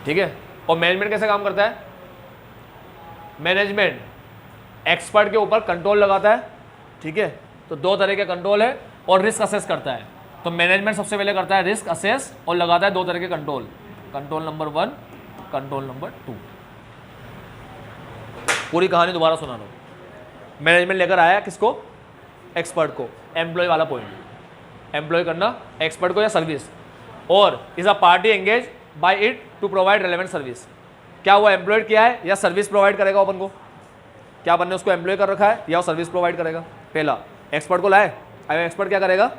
ठीक है। और मैनेजमेंट कैसे काम करता है, मैनेजमेंट एक्सपर्ट के ऊपर कंट्रोल लगाता है, ठीक है। तो 2 तरह के कंट्रोल है और रिस्क असेस करता है। तो मैनेजमेंट सबसे पहले करता है रिस्क असेस और लगाता है 2 तरह के control, control number 1, control number 2। पूरी कहानी दोबारा सुना रहा हूं। मैनेजमेंट लेकर आया किसको, एक्सपर्ट को, एम्प्लॉय वाला पॉइंट, एम्प्लॉय करना एक्सपर्ट को या सर्विस, और is a party engage by it to provide relevant service. क्या वो एम्प्लॉयड किया है या सर्विस प्रोवाइड करेगा अपन को, क्या अपन ने उसको एम्प्लॉय कर रखा है या वो सर्विस प्रोवाइड करेगा। पहला एक्सपर्ट को लाए, अब एक्सपर्ट क्या करेगा,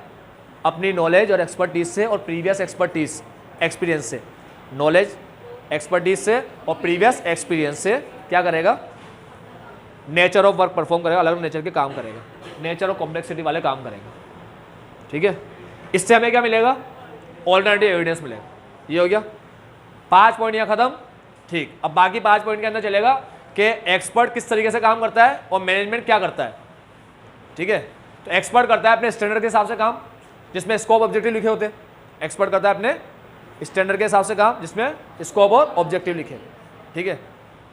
अपनी नॉलेज और एक्सपर्टीज से और प्रीवियस एक्सपर्टीज एक्सपीरियंस से, नॉलेज एक्सपर्टीज से और प्रीवियस एक्सपीरियंस से क्या करेगा, नेचर ऑफ वर्क परफॉर्म करेगा, अलग अलग नेचर के काम करेगा, नेचर और कॉम्प्लेक्सिटी वाले काम करेगा। ठीक है, इससे हमें क्या मिलेगा, ऑल्टरनेटिव एविडेंस मिलेगा। ये हो गया 5 पॉइंट यहाँ खत्म। ठीक, अब बाकी 5 पॉइंट के अंदर चलेगा कि एक्सपर्ट किस तरीके से काम करता है और मैनेजमेंट क्या करता है। ठीक है, तो एक्सपर्ट करता है अपने स्टैंडर्ड के हिसाब से काम जिसमें स्कोप ऑब्जेक्टिव लिखे होते हैं। एक्सपर्ट करता है अपने स्टैंडर्ड के हिसाब से काम जिसमें स्कोप और ऑब्जेक्टिव लिखे। ठीक है,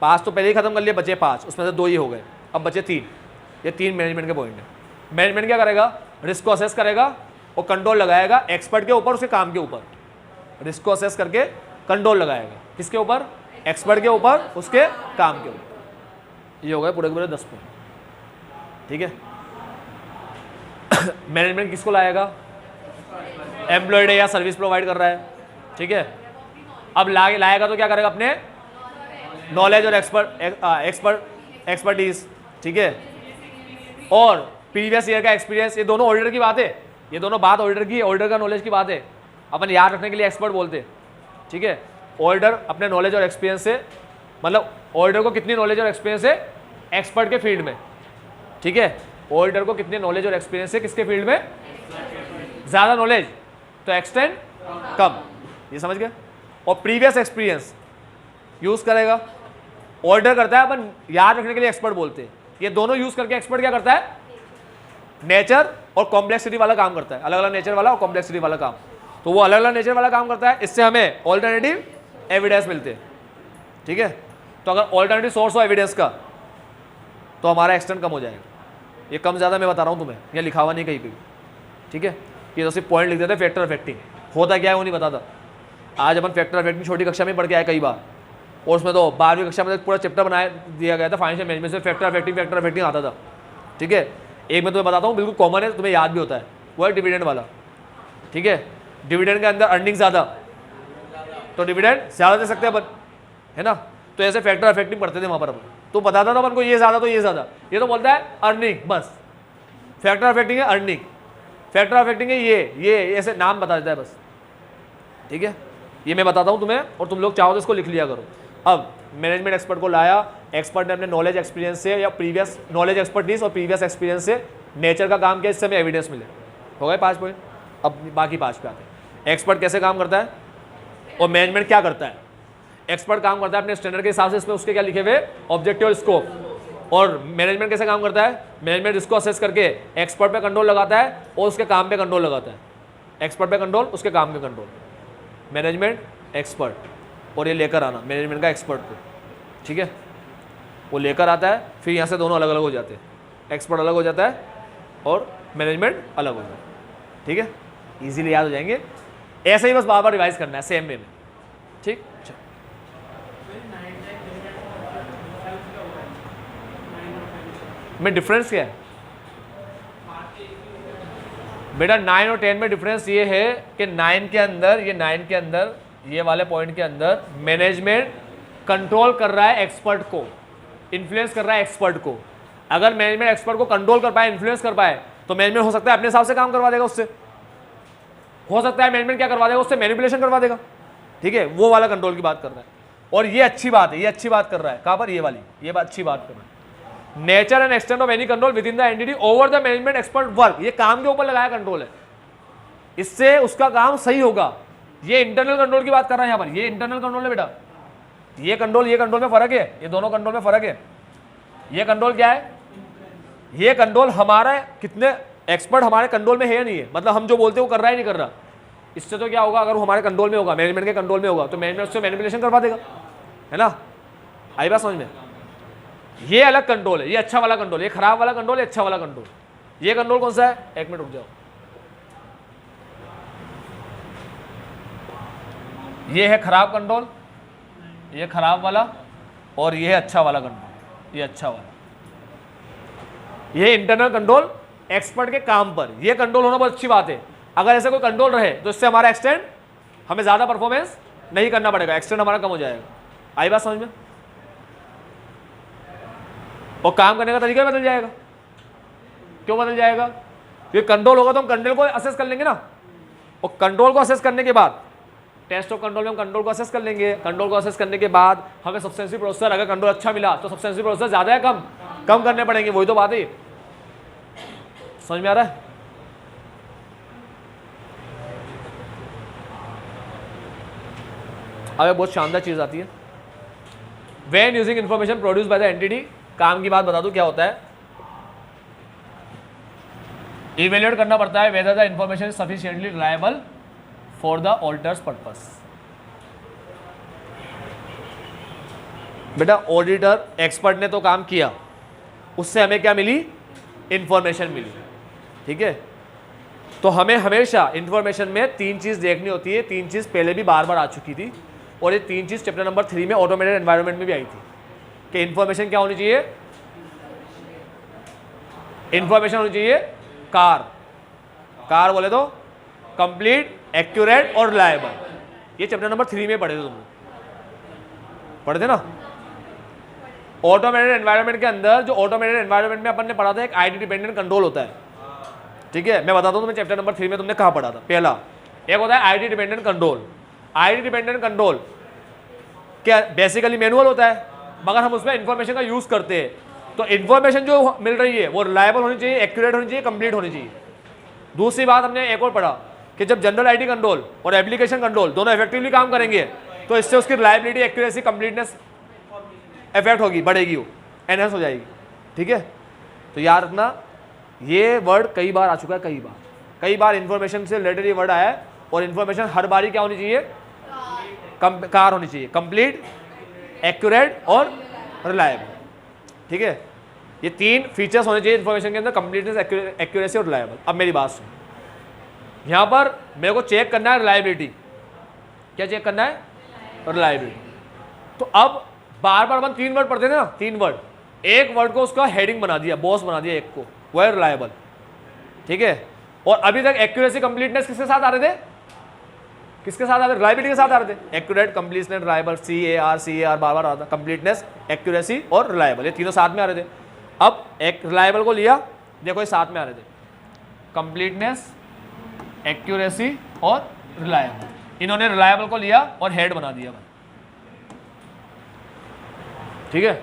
5 तो पहले ही खत्म कर लिए, बचे 5, उसमें से 2 ही हो गए, अब बचे 3। ये 3 मैनेजमेंट के पॉइंट है। मैनेजमेंट क्या करेगा, रिस्क को असेस करेगा और कंट्रोल लगाएगा एक्सपर्ट के ऊपर, उसके काम के ऊपर। रिस्क को असेस करके कंट्रोल लगाएगा किसके ऊपर, एक्सपर्ट के ऊपर, उसके काम के ऊपर। ये हो गए पूरे के पूरे 10 पॉइंट। ठीक है, मैनेजमेंट किसको लाएगा, एम्प्लॉयड है या सर्विस प्रोवाइड कर रहा है। ठीक है, अब लाएगा तो क्या करेगा, अपने नॉलेज और एक्सपर्टीज। ठीक है, और प्रीवियस ईयर का एक्सपीरियंस, ये दोनों ऑडिटर की बात है, ये दोनों बात ऑडिटर की, ऑडिटर का नॉलेज की बात है, अपन याद रखने के लिए एक्सपर्ट बोलते हैं। ठीक है, ऑडिटर अपने नॉलेज और एक्सपीरियंस से, मतलब ऑडिटर को कितनी नॉलेज और एक्सपीरियंस है एक्सपर्ट के फील्ड में। ठीक है, ऑडिटर को कितनी नॉलेज और एक्सपीरियंस है किसके फील्ड में, ज़्यादा नॉलेज तो एक्सटेंड कम, ये समझ गए। और प्रीवियस एक्सपीरियंस यूज़ करेगा, ऑडिटर करता है, अपन याद रखने के लिए एक्सपर्ट बोलते हैं। ये दोनों यूज़ करके एक्सपर्ट क्या करता है, नेचर और कॉम्प्लेक्सिटी वाला काम करता है, अलग अलग नेचर वाला और कॉम्प्लेक्सिटी वाला काम। तो वो अलग अलग नेचर वाला काम करता है, इससे हमें ऑल्टरनेटिव एविडेंस मिलते हैं। ठीक है, तो अगर ऑल्टरनेटिव सोर्स हो एविडेंस का तो हमारा एक्सटेंड कम हो जाएगा। ये कम ज़्यादा मैं बता रहा हूँ तुम्हें, ये लिखा हुआ नहीं कहीं पे। ठीक है, ये तो सिर्फ पॉइंट लिख देते, फैक्टर अफेक्टिंग होता क्या है वो नहीं बताता। आज अपन फैक्टर अफेक्टिंग छोटी कक्षा में पढ़ के आए कई बार, और उसमें तो 12वीं कक्षा में पूरा चैप्टर बनाया दिया गया था फाइनेंशियल मैनेजमेंट से, फैक्टर अफेक्टिंग आता था। ठीक है, एक मैं तुम्हें बताता हूँ, बिल्कुल कॉमन है, तुम्हें याद भी होता है, वो है डिविडेंड वाला। ठीक है, डिविडेंड के अंदर अर्निंग ज़्यादा तो डिविडेंड ज़्यादा दे सकते हैं अपन, है ना। तो ऐसे फैक्टर अफेक्टिंग पढ़ते थे वहाँ पर अपन, तो बताता था अपन को ये ज़्यादा तो ये ज़्यादा, ये तो बोलता है अर्निंग, बस फैक्टर अफेक्टिंग है अर्निंग, फैक्टर अफेक्टिंग है ये ऐसे नाम बता देता है बस। ठीक है, ये मैं बताता हूँ तुम्हें, और तुम लोग चाहो तो इसको लिख लिया करो। अब मैनेजमेंट एक्सपर्ट को लाया, एक्सपर्ट ने अपने नॉलेज एक्सपीरियंस से या प्रीवियस नॉलेज एक्सपर्टीज और प्रीवियस एक्सपीरियंस से नेचर का काम किया, इससे हमें एविडेंस मिले। हो गए 5 पॉइंट। अब बाकी 5 पे आते हैं। एक्सपर्ट कैसे काम करता है और मैनेजमेंट क्या करता है। एक्सपर्ट काम करता है अपने स्टैंडर्ड के हिसाब से, इसमें उसके क्या लिखे हुए ऑब्जेक्टिव और स्कोप। और मैनेजमेंट कैसे काम करता है, मैनेजमेंट इसको असेस करके एक्सपर्ट पे कंट्रोल लगाता है और उसके काम पे कंट्रोल लगाता है। एक्सपर्ट पे कंट्रोल, उसके काम पे कंट्रोल, मैनेजमेंट एक्सपर्ट, और ये लेकर आना मैनेजमेंट का एक्सपर्ट को। ठीक है, वो लेकर आता है, फिर यहाँ से दोनों अलग अलग हो जाते हैं, एक्सपर्ट अलग हो जाता है और मैनेजमेंट अलग हो जाता है। ठीक है, इजीली याद हो जाएंगे, ऐसे ही बस बार बार रिवाइज करना है सेम वे में। ठीक, में डिफरेंस क्या है बेटा, 9 और 10 में डिफरेंस ये है कि 9 के अंदर ये वाले पॉइंट के अंदर मैनेजमेंट कंट्रोल कर रहा है एक्सपर्ट को, इन्फ्लुएंस कर रहा है एक्सपर्ट को। अगर मैनेजमेंट एक्सपर्ट को कंट्रोल कर पाए, इन्फ्लुएंस कर पाए, तो मैनेजमेंट हो सकता है अपने हिसाब से काम करवा देगा उससे, हो सकता है मैनेजमेंट क्या करवा देगा उससे, मैनिपुलेशन करवा देगा। ठीक है, वो वाला कंट्रोल की बात कर रहा है, और ये अच्छी बात है, ये अच्छी बात कर रहा है। कहाँ पर, ये वाली, ये बात अच्छी बात कर रहा है। Nature and extent of any control with in the entity over the management expert work, ये काम के ऊपर लगाया कंट्रोल है, इससे उसका काम सही होगा। ये इंटरनल कंट्रोल की बात कर रहा है यहाँ पर, ये इंटरनल कंट्रोल है बेटा। ये कंट्रोल में फर्क है, ये दोनों कंट्रोल में फर्क है। ये कंट्रोल क्या है, ये कंट्रोल हमारा कितने एक्सपर्ट हमारे कंट्रोल में है या नहीं है, मतलब हम जो बोलते हैं वो कर रहा है नहीं कर रहा। इससे तो क्या होगा, अगर वो हमारे कंट्रोल में होगा, मैनेजमेंट के कंट्रोल में होगा, तो मैनेजमेंट उससे मैनिपुलेशन करवा देगा, है ना। आई बात समझ में। ये अलग कंट्रोल है, ये अच्छा वाला कंट्रोल, ये खराब वाला कंट्रोल, ये अच्छा वाला कंट्रोल। ये कंट्रोल कौन सा है, एक मिनट रुक जाओ, ये है खराब कंट्रोल, ये खराब वाला, और ये है अच्छा वाला कंट्रोल, ये अच्छा वाला। ये इंटरनल कंट्रोल एक्सपर्ट के काम पर। ये कंट्रोल होना बहुत अच्छी बात है। अगर ऐसे कोई कंट्रोल रहे तो इससे हमारा एक्सटेंड, हमें ज़्यादा परफॉर्मेंस नहीं करना पड़ेगा, एक्सटेंड हमारा कम हो जाएगा। आई बात समझ में? और काम करने का तरीका बदल जाएगा। क्यों बदल जाएगा? क्योंकि कंट्रोल होगा तो हम कंट्रोल को असेस कर लेंगे ना, और कंट्रोल को असेस करने के बाद टेस्ट ऑफ कंट्रोल में हम कंट्रोल को असेस कर लेंगे। कंट्रोल को असेस करने के बाद हमें सब्सटेंशियल प्रोसेसर, अगर कंट्रोल अच्छा मिला तो सब्सटेंशियल प्रोसेसर ज़्यादा है कम, कम करने पड़ेंगे। वही तो बात है। समझ में आ रहा है? अब बहुत शानदार चीज़ आती है, when using information produce by the entity. काम की बात बता दूं क्या होता है। इवेल्युएट करना पड़ता है whether the information is sufficiently reliable for the auditors purpose. बेटा ऑडिटर एक्सपर्ट ने तो काम किया, उससे हमें क्या मिली? इंफॉर्मेशन मिली। ठीक है, तो हमें हमेशा इंफॉर्मेशन में तीन चीज़ देखनी होती है। तीन चीज़ पहले भी बार बार आ चुकी थी, और ये तीन चीज़ चैप्टर नंबर 3 में ऑटोमेटेड एनवायरनमेंट में भी आई थी कि इंफॉर्मेशन क्या होनी चाहिए? इंफॉर्मेशन होनी चाहिए कार। कार बोले तो कंप्लीट, एक्यूरेट और रिलायबल। ये चैप्टर नंबर 3 में पढ़े थे तुमने, पढ़े थे ना? ऑटोमेटेड एनवायरनमेंट के अंदर, जो ऑटोमेटेड एनवायरनमेंट में अपन ने पढ़ा था, एक आईडी डिपेंडेंट कंट्रोल होता है। ठीक है, मैं बताता हूँ तुम्हें चैप्टर नंबर 3 में तुमने कहाँ पढ़ा था। पहला एक होता है ID dependent control. ID dependent control क्या बेसिकली मैनुअल होता है, मगर हम उसमें इंफॉर्मेशन का यूज करते हैं। तो इंफॉर्मेशन जो मिल रही है वो रिलायबल होनी चाहिए, एक्यूरेट होनी चाहिए, कंप्लीट होनी चाहिए। दूसरी बात हमने एक और पढ़ा कि जब जनरल आईडी कंट्रोल और एप्लीकेशन कंट्रोल दोनों इफेक्टिवली काम करेंगे तो इससे उसकी रिलायबिलिटी, एक्यूरेसी, कंप्लीटनेस इफेक्ट होगी, बढ़ेगी, वो एनहेंस हो जाएगी। ठीक है, तो याद रखना ये वर्ड कई बार आ चुका है, कई बार इंफॉर्मेशन से रिलेटेड ये वर्ड आया है। और इंफॉर्मेशन हर बारी क्या होनी चाहिए? कार होनी चाहिए, कंप्लीट, एक्यूरेट और रिलायबल। ठीक है, ये तीन फीचर्स होने चाहिए इंफॉर्मेशन के अंदर, कंप्लीटनेस, एक्यूरेसी और रिलायबल। अब मेरी बात सुन, यहाँ पर मेरे को चेक करना है रिलायबिलिटी। क्या चेक करना है? रिलायबिलिटी। तो अब बार बार अपन तीन वर्ड पढ़ते थे ना, तीन वर्ड, एक वर्ड को उसका हेडिंग बना दिया, बॉस बना दिया एक को, वो है रिलायबल। ठीक है, और अभी तक एक्यूरेसी, कंप्लीटनेस किसके साथ आ रहे थे? किसके साथ आ रहे? रिलायबिलिटी के साथ आ रहे थे। एक्यूरेट, कंप्लीटनेस, रिलायबल, CAR बार बार आता, कंप्लीटनेस, एक्यूरेसी और रिलायबल, ये तीनों साथ में आ रहे थे। अब एक रिलायबल को लिया, देखो ये साथ में आ रहे थे, कंप्लीटनेस, एक्यूरेसी और रिलायबल। इन्होंने रिलायबल को लिया और हेड बना दिया। ठीक है,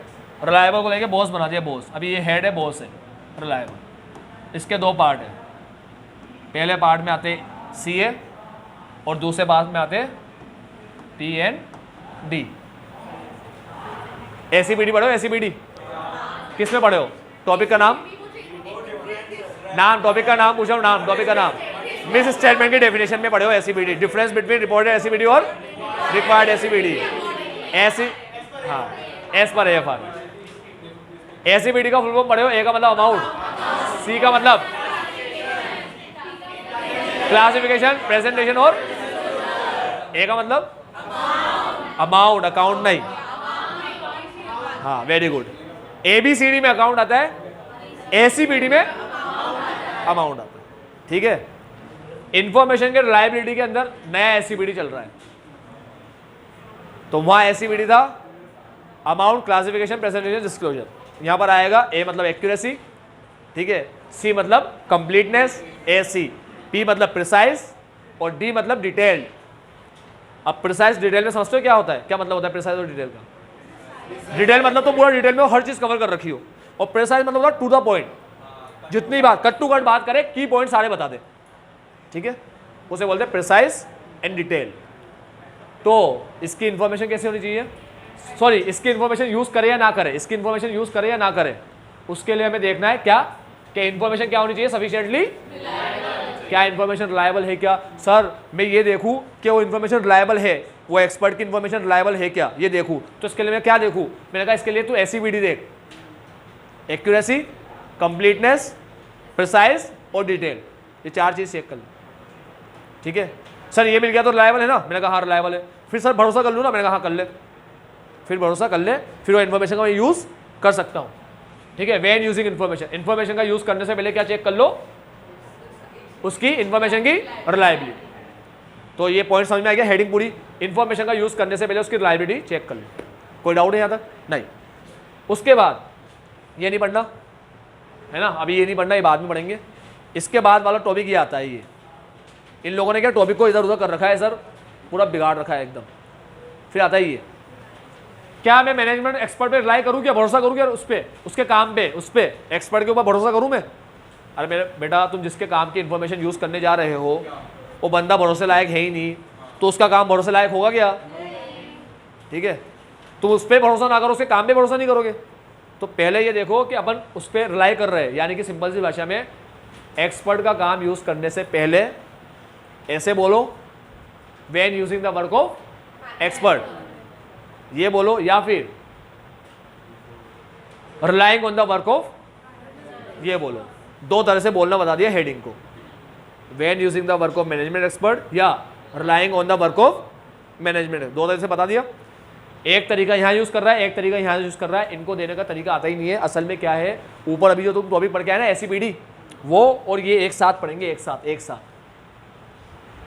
रिलायबल को लेके बॉस बना दिया, बॉस। अभी ये हेड है, बॉस है रिलायबल। इसके दो पार्ट है, पहले पार्ट में आते CA और दूसरे पार्ट में आते PND। ACBD पढ़े हो? ACBD किस में पढ़े हो? टॉपिक का नाम, टॉपिक का नाम पूछा, नाम टॉपिक का नाम। मिस स्टेटमेंट की डेफिनेशन में पढ़े हो ACBD, difference between reported ACBD और रिक्वायर्ड ACBD। हाँ, एस पर AFR। ACBD का फुल फॉर्म पढ़े हो? A का मतलब अमाउंट, C का मतलब क्लासिफिकेशन, प्रेजेंटेशन और A का मतलब अमाउंट, अकाउंट नहीं। हाँ, वेरी गुड। ABCD में अकाउंट आता है, ACBD में अमाउंट आता है। ठीक है, इंफॉर्मेशन के रिलायबिलिटी के अंदर नया ACBD चल रहा है, तो वहां ACBD था अमाउंट, क्लासिफिकेशन, प्रेजेंटेशन, डिस्क्लोजर। यहां पर आएगा A मतलब एक्यूरेसी, ठीक है, C मतलब कंप्लीटनेस, AC, P मतलब प्रिसाइज और D मतलब डिटेल्ड। अब प्रिसाइज डिटेल में समझते हो क्या होता है? क्या मतलब होता है प्रिसाइज और डिटेल का? डिटेल मतलब तो पूरा डिटेल में हर चीज कवर कर रखी हो, और प्रिसाइज मतलब होता है टू द पॉइंट, जितनी बात कट टू कट बात करे, की पॉइंट सारे बता दे। ठीक है, उसे बोलते हैं प्रिसाइज एंड डिटेल। तो इसकी इंफॉर्मेशन कैसी होनी चाहिए? सॉरी, इसकी इंफॉर्मेशन यूज करे या ना करे, इसकी इंफॉर्मेशन यूज करे या ना करे, उसके लिए हमें देखना है क्या कि इंफॉर्मेशन क्या होनी चाहिए? सफिशिएंटली, क्या इंफॉर्मेशन रिलायबल है क्या? सर मैं ये देखूं कि वो इंफॉर्मेशन रिलायबल है, वो एक्सपर्ट की इंफॉर्मेशन रिलायबल है क्या, ये देखूं, तो इसके लिए मैं क्या देखूं? मैंने कहा इसके लिए तू ACBD देख, एक्यूरेसी, कंप्लीटनेस, प्रिसाइज और डिटेल, ये चार चीज चेक कर ले। ठीक है, सर ये मिल गया तो रिलायबल है ना? मैंने कहा हाँ रिलायबल है। फिर सर भरोसा कर लूँ ना? मैंने कहा हाँ कर ले। फिर भरोसा कर ले, फिर वो इन्फॉर्मेशन का मैं यूज़ कर सकता हूँ। ठीक है, व्हेन यूजिंग इन्फॉर्मेशन, इन्फॉर्मेशन का यूज करने से पहले क्या चेक कर लो, उसकी इन्फॉर्मेशन की रिलायबिलिटी। तो ये पॉइंट समझ में आ गया, हेडिंग पूरी, इन्फॉर्मेशन का यूज करने से पहले उसकी रिलायबिलिटी चेक कर लो। कोई डाउट है यहाँ तक? नहीं। उसके बाद ये नहीं पढ़ना है ना, अभी ये नहीं पढ़ना, ये बाद में पढ़ेंगे। इसके बाद वाला टॉपिक ये आता है, ये इन लोगों ने क्या टॉपिक को इधर उधर कर रखा है सर, पूरा बिगाड़ रखा है एकदम। फिर आता ही ये, क्या मैं मैनेजमेंट एक्सपर्ट पे रिलाई करूँ, क्या भरोसा करूँ, क्या उस पर, उसके काम पे, उस पर एक्सपर्ट के ऊपर भरोसा करूँ मैं? अरे मेरे बेटा, तुम जिसके काम की इन्फॉर्मेशन यूज़ करने जा रहे हो वो बंदा भरोसे लायक है ही नहीं, तो उसका काम भरोसे लायक होगा क्या? ठीक है, तुम उस पर भरोसा ना करो, उसके काम पे भरोसा नहीं करोगे। तो पहले ये देखो कि अपन उस पर रिलाई कर रहे हैं, यानी कि सिंपल सी भाषा में एक्सपर्ट का काम यूज़ करने से पहले ऐसे बोलो, when using the work of expert, ये बोलो, या फिर relying on the work of, ये बोलो। दो तरह से बोलना बता दिया हेडिंग को, when using the work of management expert या relying on the work of management, दो तरह से बता दिया। एक तरीका यहाँ यूज कर रहा है, एक तरीका यहाँ यूज कर रहा है, इनको देने का तरीका आता ही नहीं है। असल में क्या है, ऊपर अभी जो तुम टॉपिक पढ़ के आए ना एसीपीडी, वो और ये एक साथ पढ़ेंगे, एक साथ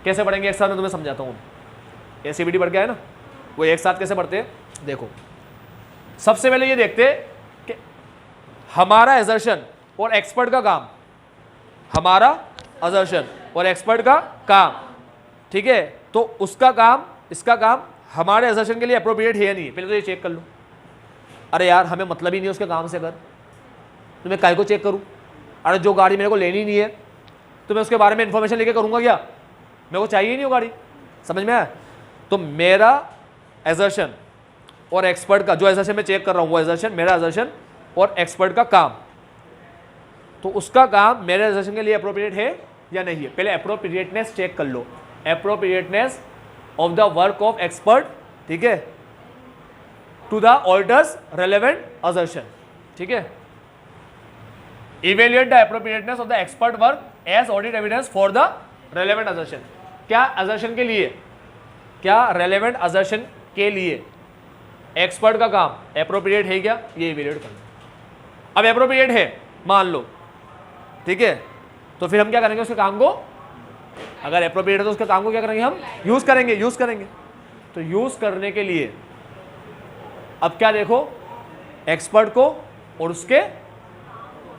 कैसे पढ़ेंगे एक साथ, मैं तुम्हें समझाता हूँ। एसीपीडी पढ़ के आए ना, वो एक साथ कैसे पढ़ते हैं देखो। सबसे पहले ये देखते कि हमारा एजर्शन और एक्सपर्ट का काम, हमारा एजर्शन और एक्सपर्ट का काम, ठीक है, तो उसका काम, इसका काम हमारे एजर्शन के लिए अप्रोप्रिएट है या नहीं है, पहले तो ये चेक कर लो। अरे यार हमें मतलब ही नहीं है उसके काम से, अगर तो मैं काय को चेक करूँ? अरे जो गाड़ी मेरे को लेनी नहीं है तो मैं उसके बारे में इंफॉर्मेशन लेके करूँगा क्या? मेरे को चाहिए नहीं वो गाड़ी, समझ में आया? तो मेरा एजर्शन और एक्सपर्ट का, जो एजर्शन मैं चेक कर रहा हूँ वो एजर्शन, मेरा एजर्शन और एक्सपर्ट का काम, तो उसका काम मेरे एजर्शन के लिए अप्रोप्रिएट है या नहीं है। पहले अप्रोप्रिएटनेस चेक कर लो, appropriateness of the work of expert, ठीक है, to the auditors relevant assertion, ठीक है। Evaluate the appropriateness of the expert work as audit evidence for the relevant assertion. क्या असर्शन के लिए, क्या रेलेवेंट असर्शन के लिए एक्सपर्ट का काम अप्रोप्रिएट है क्या, ये इवेल्युएट करना। अब अप्रोप्रिएट है मान लो, ठीक है, तो फिर हम क्या करेंगे उसके काम को, अगर अप्रोप्रिएट है तो उसके काम को क्या करेंगे, हम यूज करेंगे। तो यूज करने के लिए अब क्या देखो, एक्सपर्ट को और उसके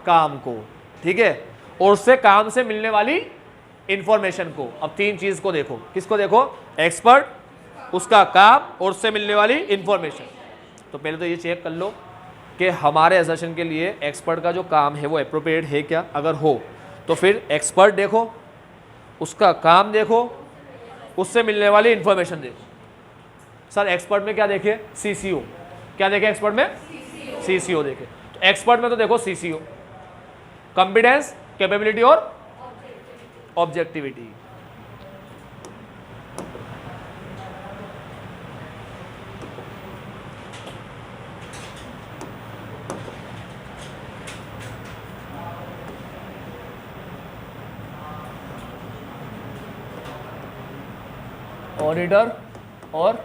काम को, ठीक है, और उससे काम से मिलने वाली इंफॉर्मेशन को। अब तीन चीज को देखो, किसको देखो, एक्सपर्ट, उसका काम और उससे मिलने वाली इंफॉर्मेशन। तो पहले तो ये चेक कर लो कि हमारे असर्शन के लिए एक्सपर्ट का जो काम है वो अप्रोप्रिएट है क्या। अगर हो तो फिर एक्सपर्ट देखो, उसका काम देखो, उससे मिलने वाली इंफॉर्मेशन देखो। सर एक्सपर्ट में क्या देखे, सीसीओ, क्या देखे एक्सपर्ट में, सीसीओ देखे। तो एक्सपर्ट में तो देखो सीसीओ, कॉम्पिटेंस, कैपेबिलिटी और ऑब्जेक्टिविटी। ऑडिटर और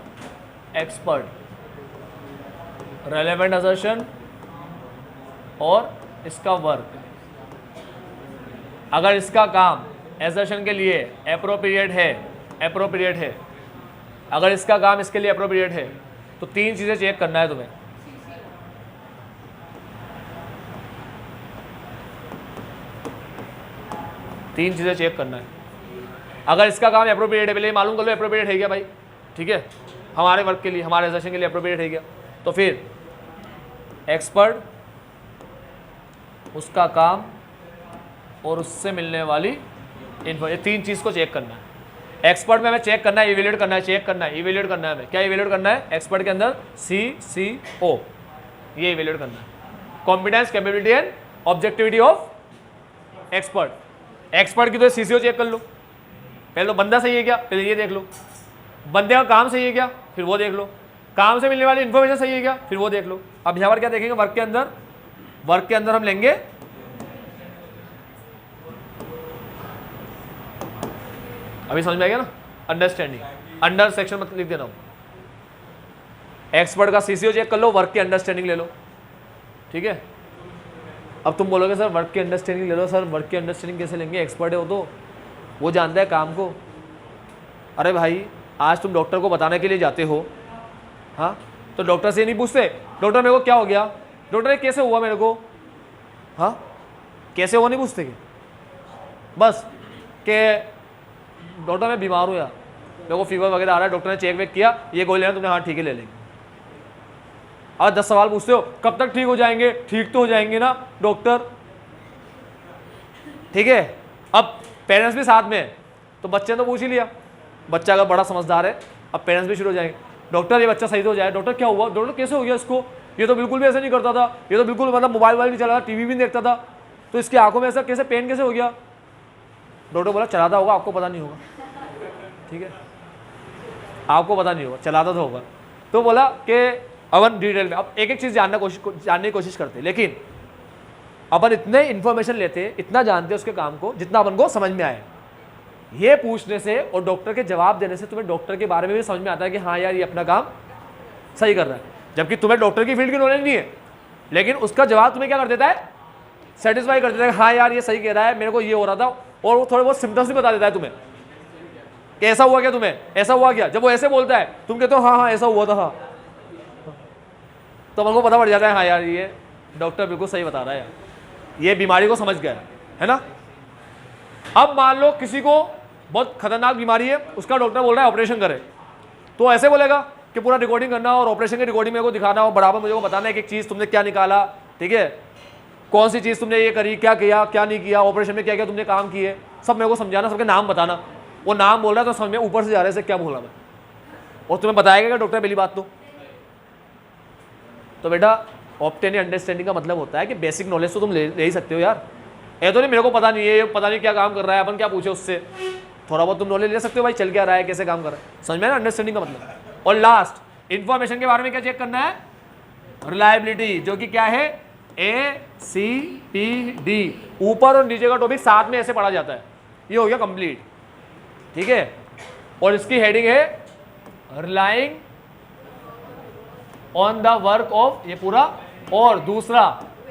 एक्सपर्ट, रेलेवेंट असर्शन और इसका वर्क। अगर इसका काम असर्शन के लिए अप्रोप्रिएट है, अगर इसका काम इसके लिए अप्रोप्रिएट है, तो तीन चीजें चेक करना है तुम्हें। तीन चीजें चेक करना है। अगर इसका काम अप्रोप्रिएट है, पहले मालूम कर लो अप्रोप्रिएट है क्या भाई, ठीक है, हमारे वर्क के लिए, हमारे एजर्शन के लिए अप्रोप्रिएट है क्या। तो फिर एक्सपर्ट, उसका काम और उससे मिलने वाली इन्फो, ये तीन चीज़ को चेक करना है। एक्सपर्ट में हमें चेक करना है, इवेल्युएट करना है, चेक करना है, इवेल्युएट करना है हमें। क्या इवेल्युएट करना है, एक्सपर्ट के अंदर CCO, ये इवेल्युएट करना है। Competence, capability and objectivity of expert. Expert की तो CCO चेक कर लो, पहले तो बंदा सही है क्या, पहले ये देख लो, बंदे का काम सही है क्या, फिर वो देख लो, काम से मिलने वाली इन्फॉर्मेशन सही है क्या, फिर वो देख लो। अब यहाँ पर क्या देखेंगे, वर्क के अंदर हम लेंगे अभी समझ में आ गया ना, अंडरस्टैंडिंग, अंडर सेक्शन मत लिख देना हूं। एक्सपर्ट का CCO चेक कर लो, वर्क की अंडरस्टैंडिंग ले लो, ठीक है। अब तुम बोलोगे सर वर्क की अंडरस्टैंडिंग ले लो। सर वर्क की अंडरस्टैंडिंग कैसे लेंगे, एक्सपर्ट है वो जानता है काम को। अरे भाई आज तुम डॉक्टर को बताने के लिए जाते हो, हाँ, तो डॉक्टर से नहीं पूछते डॉक्टर मेरे को क्या हो गया, डॉक्टर ये कैसे हुआ मेरे को, हाँ कैसे हुआ नहीं पूछते कि बस कि डॉक्टर मैं बीमार हूँ यार, मेरे को फीवर वगैरह आ रहा है, डॉक्टर ने चेक वेक किया, ये गोली लेना तुमने, हाँ ठीक है ले लेंगे। और 10 सवाल पूछते हो, कब तक ठीक हो जाएंगे, ठीक तो हो जाएंगे ना डॉक्टर, ठीक है। अब पेरेंट्स भी साथ में है तो बच्चे ने तो पूछ ही लिया, बच्चा अगर बड़ा समझदार है, अब पेरेंट्स भी शुरू हो जाएंगे, डॉक्टर ये बच्चा सही तो हो जाए, डॉक्टर क्या हुआ, डॉक्टर कैसे हो गया इसको, ये तो बिल्कुल भी ऐसा नहीं करता था, ये तो बिल्कुल मतलब मोबाइल नहीं चला था, टीवी भी नहीं देखता था, तो इसकी आंखों में ऐसा कैसे पेन कैसे हो गया। डॉक्टर बोला चलाता होगा, आपको पता नहीं होगा, ठीक है, आपको पता नहीं होगा, चलाता तो होगा। तो बोला कि अपन डिटेल में अब एक एक चीज़ जानने की कोशिश करते, लेकिन अपन इतने इन्फॉर्मेशन लेते, इतना जानते उसके काम को जितना अपन को समझ में आए। ये पूछने से और डॉक्टर के जवाब देने से तुम्हें डॉक्टर के बारे में भी समझ में आता है कि हाँ यार ये अपना काम सही कर रहा है, जबकि तुम्हें डॉक्टर की फील्ड की नॉलेज नहीं है, लेकिन उसका जवाब तुम्हें क्या कर देता है, सेटिस्फाई कर देता है, हाँ यार ये सही कह रहा है, मेरे को ये हो रहा था, और वो थोड़े बहुत सिम्टम्स भी बता देता है तुम्हें कि ऐसा हुआ क्या, तुम्हें ऐसा हुआ क्या। जब वो ऐसे बोलता है तुम कहते हो हाँ हाँ ऐसा हुआ था, हाँ, तो अपन को पता पड़ जाता है हाँ यार ये डॉक्टर बिल्कुल सही बता रहा है यार, ये बीमारी को समझ गया है ना। अब मान लो किसी को बहुत खतरनाक बीमारी है, उसका डॉक्टर बोल रहा है ऑपरेशन करे, तो ऐसे बोलेगा कि पूरा रिकॉर्डिंग करना और ऑपरेशन की रिकॉर्डिंग मेरे को दिखाना और बराबर मुझे को बताना है एक एक चीज़ तुमने क्या निकाला, ठीक है, कौन सी चीज़ तुमने ये करी, क्या किया क्या नहीं किया, ऑपरेशन में क्या क्या तुमने काम किए, सब मेरे को समझाना, सबके नाम बताना। वो नाम बोल रहा है तो समझ में ऊपर से जा रहे से क्या बोला मैं, और तुम्हें बताएगा क्या डॉक्टर पहली बात तो बेटा ऑब्टेन अंडरस्टैंडिंग का मतलब होता है कि बेसिक नॉलेज तो तुम ले ही सकते हो यार, ये तो नहीं मेरे को पता नहीं है, पता नहीं क्या काम कर रहा है, अपन क्या पूछे उससे, थोड़ा बहुत तुम नॉलेज ले सकते हो भाई, चल क्या रहा है, कैसे काम कर रहा है, समझ में ना अंडरस्टैंडिंग का मतलब। और लास्ट इन्फॉर्मेशन के बारे में क्या चेक करना है, रिलायबिलिटी, जो कि क्या है ACPD, ऊपर और नीचे का टॉपिक साथ में ऐसे पढ़ा जाता है, ये हो गया कंप्लीट, ठीक है। और इसकी हेडिंग है relying on the work of, ये पूरा, और दूसरा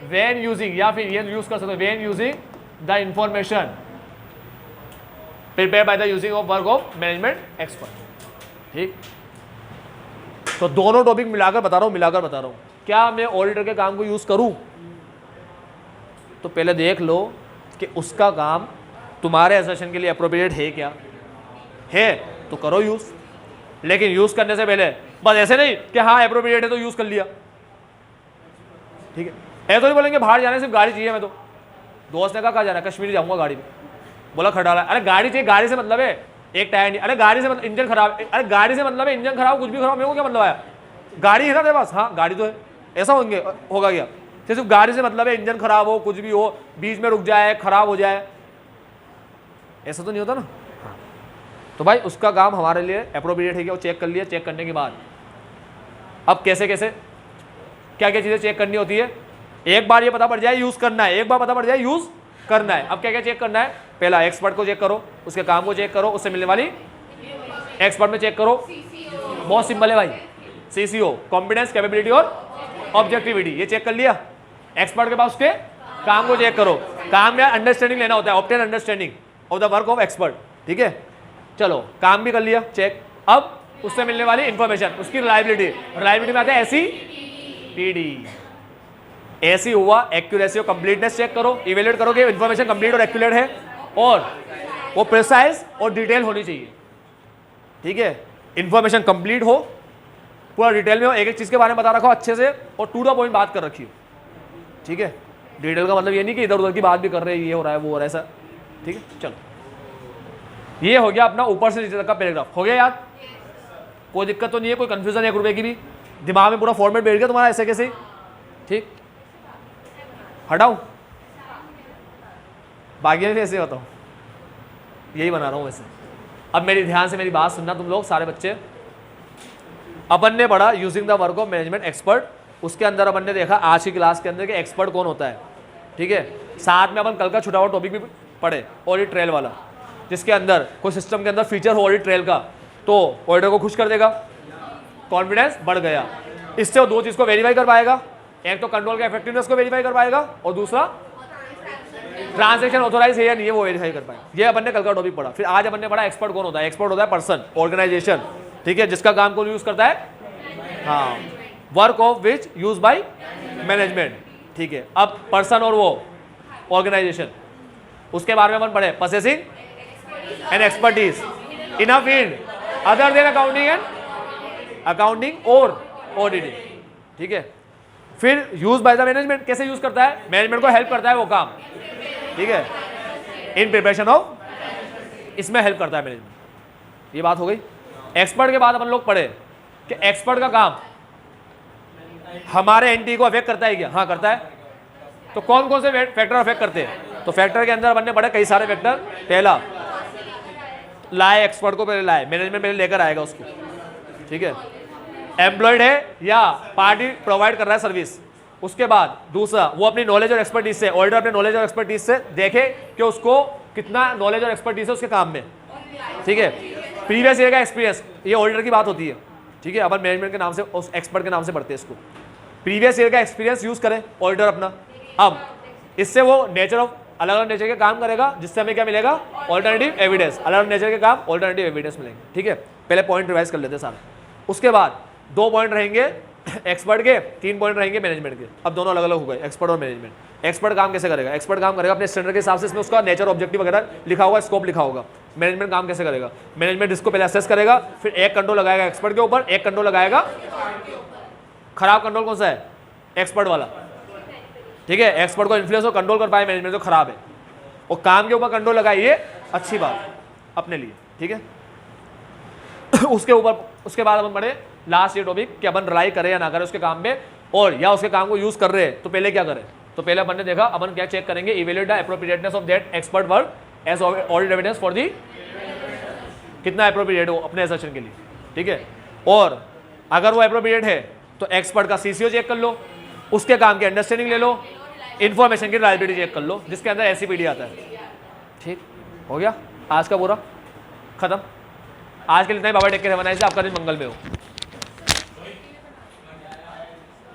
व्हेन यूजिंग, या फिर ये यूज कर सकते हो when using the information prepare by the using of work of management expert, ठीक। तो दोनों टॉपिक मिलाकर बता रहा हूं, क्या मैं ऑडिटर के काम को यूज करूं, तो पहले देख लो कि उसका काम तुम्हारे एसेशन के लिए अप्रोप्रिएट है क्या है, तो करो यूज, लेकिन यूज करने से पहले बस ऐसे नहीं कि हाँ अप्रोप्रिएट है तो यूज कर लिया, ठीक है। ऐसे तो नहीं बोलेंगे बाहर जाने सिर्फ गाड़ी चाहिए, मैं तो दोस्त ने कहा जाना, कश्मीर जाऊंगा गाड़ी में, बोला खटाला, अरे गाड़ी चाहिए, गाड़ी से मतलब है एक टायर नहीं, अरे गाड़ी से मतलब इंजन खराब, अरे गाड़ी से मतलब है इंजन खराब, कुछ भी खराब, मेरे को क्या मतलब आया, गाड़ी है ना तेरे पास, हाँ गाड़ी तो है, ऐसा होगा क्या, सिर्फ गाड़ी से मतलब है इंजन खराब हो, कुछ भी हो, बीच में रुक जाए, खराब हो जाए, ऐसा तो नहीं होता ना। तो भाई उसका काम हमारे लिए अप्रोप्रिएट है क्या, वो चेक कर लिया, चेक करने के बाद अब कैसे कैसे क्या क्या चीज़ें चेक करनी होती है, एक बार ये पता पड़ जाए यूज़ करना है, एक बार पता पड़ जाए यूज़ करना है। अब क्या क्या चेक करना है, पहला एक्सपर्ट को चेक करो, उसके काम को चेक करो, उससे मिलने वाली एक्सपर्ट में चेक करो, बहुत सिंपल है भाई, CCO कॉम्पिटेंस कैपेबिलिटी और ऑब्जेक्टिविटी, ये चेक कर लिया, एक्सपर्ट के पास उसके काम को चेक करो, काम में अंडरस्टैंडिंग लेना होता है, obtain understanding of the work of expert, ठीक है। चलो काम भी कर लिया चेक, अब उससे मिलने वाली इंफॉर्मेशन, उसकी रिलायबिलिटी में आता है ACPD, ऐसी हुआ एक्यूरेसी और कंप्लीटनेस चेक करो, इवेल्युएट करो कि इंफॉर्मेशन कंप्लीट और एक्यूरेट है, और वो प्रिसाइज और डिटेल होनी चाहिए, ठीक है। इंफॉर्मेशन कंप्लीट हो, पूरा डिटेल में हो, एक एक चीज के बारे में बता रखो अच्छे से, और टू द पॉइंट बात कर रखी हो, ठीक है। डिटेल का मतलब ये नहीं कि इधर उधर की बात भी कर रहे हैं, ये हो रहा है वो हो रहा है ऐसा, ठीक है। चलो ये हो गया अपना ऊपर से नीचे तक का पैराग्राफ, हो गया याद, कोई दिक्कत तो नहीं है, कोई कंफ्यूजन 1 रुपए की भी, दिमाग में पूरा फॉर्मेट बैठ गया तुम्हारा ऐसे कैसे, ठीक। हटाऊं बाकी में ऐसे बताऊं, यही बना रहा हूं वैसे। अब मेरी ध्यान से मेरी बात सुनना तुम लोग सारे बच्चे, अपन ने पढ़ा using the work of management expert, उसके अंदर अपन ने देखा आज की क्लास के अंदर कि एक्सपर्ट कौन होता है, ठीक है। साथ में अपन कल का छुटा हुआ टॉपिक भी पढ़े, ऑडिट ट्रेल वाला, जिसके अंदर कोई सिस्टम के अंदर फीचर हो ऑडिट ट्रेल का, तो ऑडिटर को खुश कर देगा, कॉन्फिडेंस बढ़ गया, इससे वो 2 चीज़ को वेरीफाई कर पाएगा, एक तो कंट्रोल का इफेक्टिवनेस को वेरीफाई कर पाएगा और दूसरा ट्रांजैक्शन ऑथोराइज है या नहीं है वो वेरीफाई कर पाएगा। ये अपन ने कल का टॉपिक पढ़ा। फिर आज अपन ने पढ़ा एक्सपर्ट कौन होता है। एक्सपर्ट होता है पर्सन, ऑर्गेनाइजेशन, ठीक है, जिसका काम कौन यूज करता है, हाँ, work of which use by management, ठीक है। अब पर्सन और वो ऑर्गेनाइजेशन, उसके बारे में अपन पढ़े, possessing and expertise in a field other than accounting और ऑडिटिंग, ठीक है। फिर यूज बाय द मैनेजमेंट, कैसे यूज करता है, मैनेजमेंट को हेल्प करता है वो काम, ठीक है, इन प्रिपरेशन ऑफ, इसमें हेल्प करता है मैनेजमेंट। ये बात हो गई। एक्सपर्ट के बाद अपन लोग पढ़े कि एक्सपर्ट का काम हमारे एंटिटी को अफेक्ट करता है क्या, हाँ करता है। तो कौन कौन से फैक्टर अफेक्ट करते हैं, तो फैक्टर के अंदर अपन ने पढ़े कई सारे फैक्टर। पहला, लाए एक्सपर्ट को, पहले लाए, मैनेजमेंट पहले लेकर आएगा उसको, ठीक है, एम्प्लॉयड है या पार्टी प्रोवाइड कर रहा है सर्विस। उसके बाद दूसरा, वो अपनी नॉलेज और एक्सपर्टीज से, ऑडिटर अपने नॉलेज और एक्सपर्टीज से देखे कि उसको कितना नॉलेज और एक्सपर्टीज है उसके काम में, ठीक है। प्रीवियस ईयर का एक्सपीरियंस, ये ऑडिटर की बात होती है, ठीक है, अपन मैनेजमेंट के नाम से, उस एक्सपर्ट के नाम से पढ़ते हैं इसको। प्रीवियस ईयर का एक्सपीरियंस यूज करें ऑडिटर अपना। अब इससे वो नेचर ऑफ, अलग अलग नेचर के काम करेगा, जिससे हमें क्या मिलेगा, ऑल्टरनेटिव एविडेंस। अलग अलग नेचर के काम, ऑल्टरनेटिव एविडेंस मिलेंगे, ठीक है। पहले पॉइंट रिवाइज कर लेते हैं सारे। उसके बाद 2 पॉइंट रहेंगे एक्सपर्ट के, 3 पॉइंट रहेंगे मैनेजमेंट के। अब दोनों अलग अलग हो गए, एक्सपर्ट और मैनेजमेंट। एक्सपर्ट काम कैसे करेगा, एक्सपर्ट काम करेगा अपने स्टैंडर्ड के हिसाब से, इसमें उसका नेचर, ऑब्जेक्टिव वगैरह लिखा होगा, स्कोप लिखा होगा। मैनेजमेंट काम कैसे करेगा, मैनेजमेंट इसको पहले असेस करेगा, फिर एक कंट्रोल लगाएगा एक्सपर्ट के ऊपर, एक कंट्रोल लगाएगा, खराब कंट्रोल कौन सा है, एक्सपर्ट वाला, ठीक है। एक्सपर्ट को इन्फ्लुएंस और कंट्रोल कर पाए मैनेजमेंट, तो खराब है। और काम के ऊपर कंट्रोल लगाइए, अच्छी बात अपने लिए, ठीक है। उसके ऊपर, उसके बाद अपन पढ़े लास्ट ये टॉपिक कि अपन रिलाई करें या ना करें उसके काम में, और या उसके काम को यूज कर रहे हैं तो पहले क्या करें। तो पहले अपन ने देखा, अपन क्या चेक करेंगे, evaluate the appropriateness of that expert work as audit evidence for the, कितना एप्रोप्रिएट हो अपने असर्शन के लिए, ठीक है। और अगर वो एप्रोप्रिएट है तो एक्सपर्ट का सीसीओ चेक कर लो, उसके काम की अंडरस्टैंडिंग ले लो, इन्फॉर्मेशन की रिलायबिलिटी चेक कर लो, जिसके अंदर एससीपीडी आता है, ठीक हो गया। आज का पूरा खत्म। आज के लिए इतना ही। बाबा take care, have a nice day. आपका दिन मंगल में हो।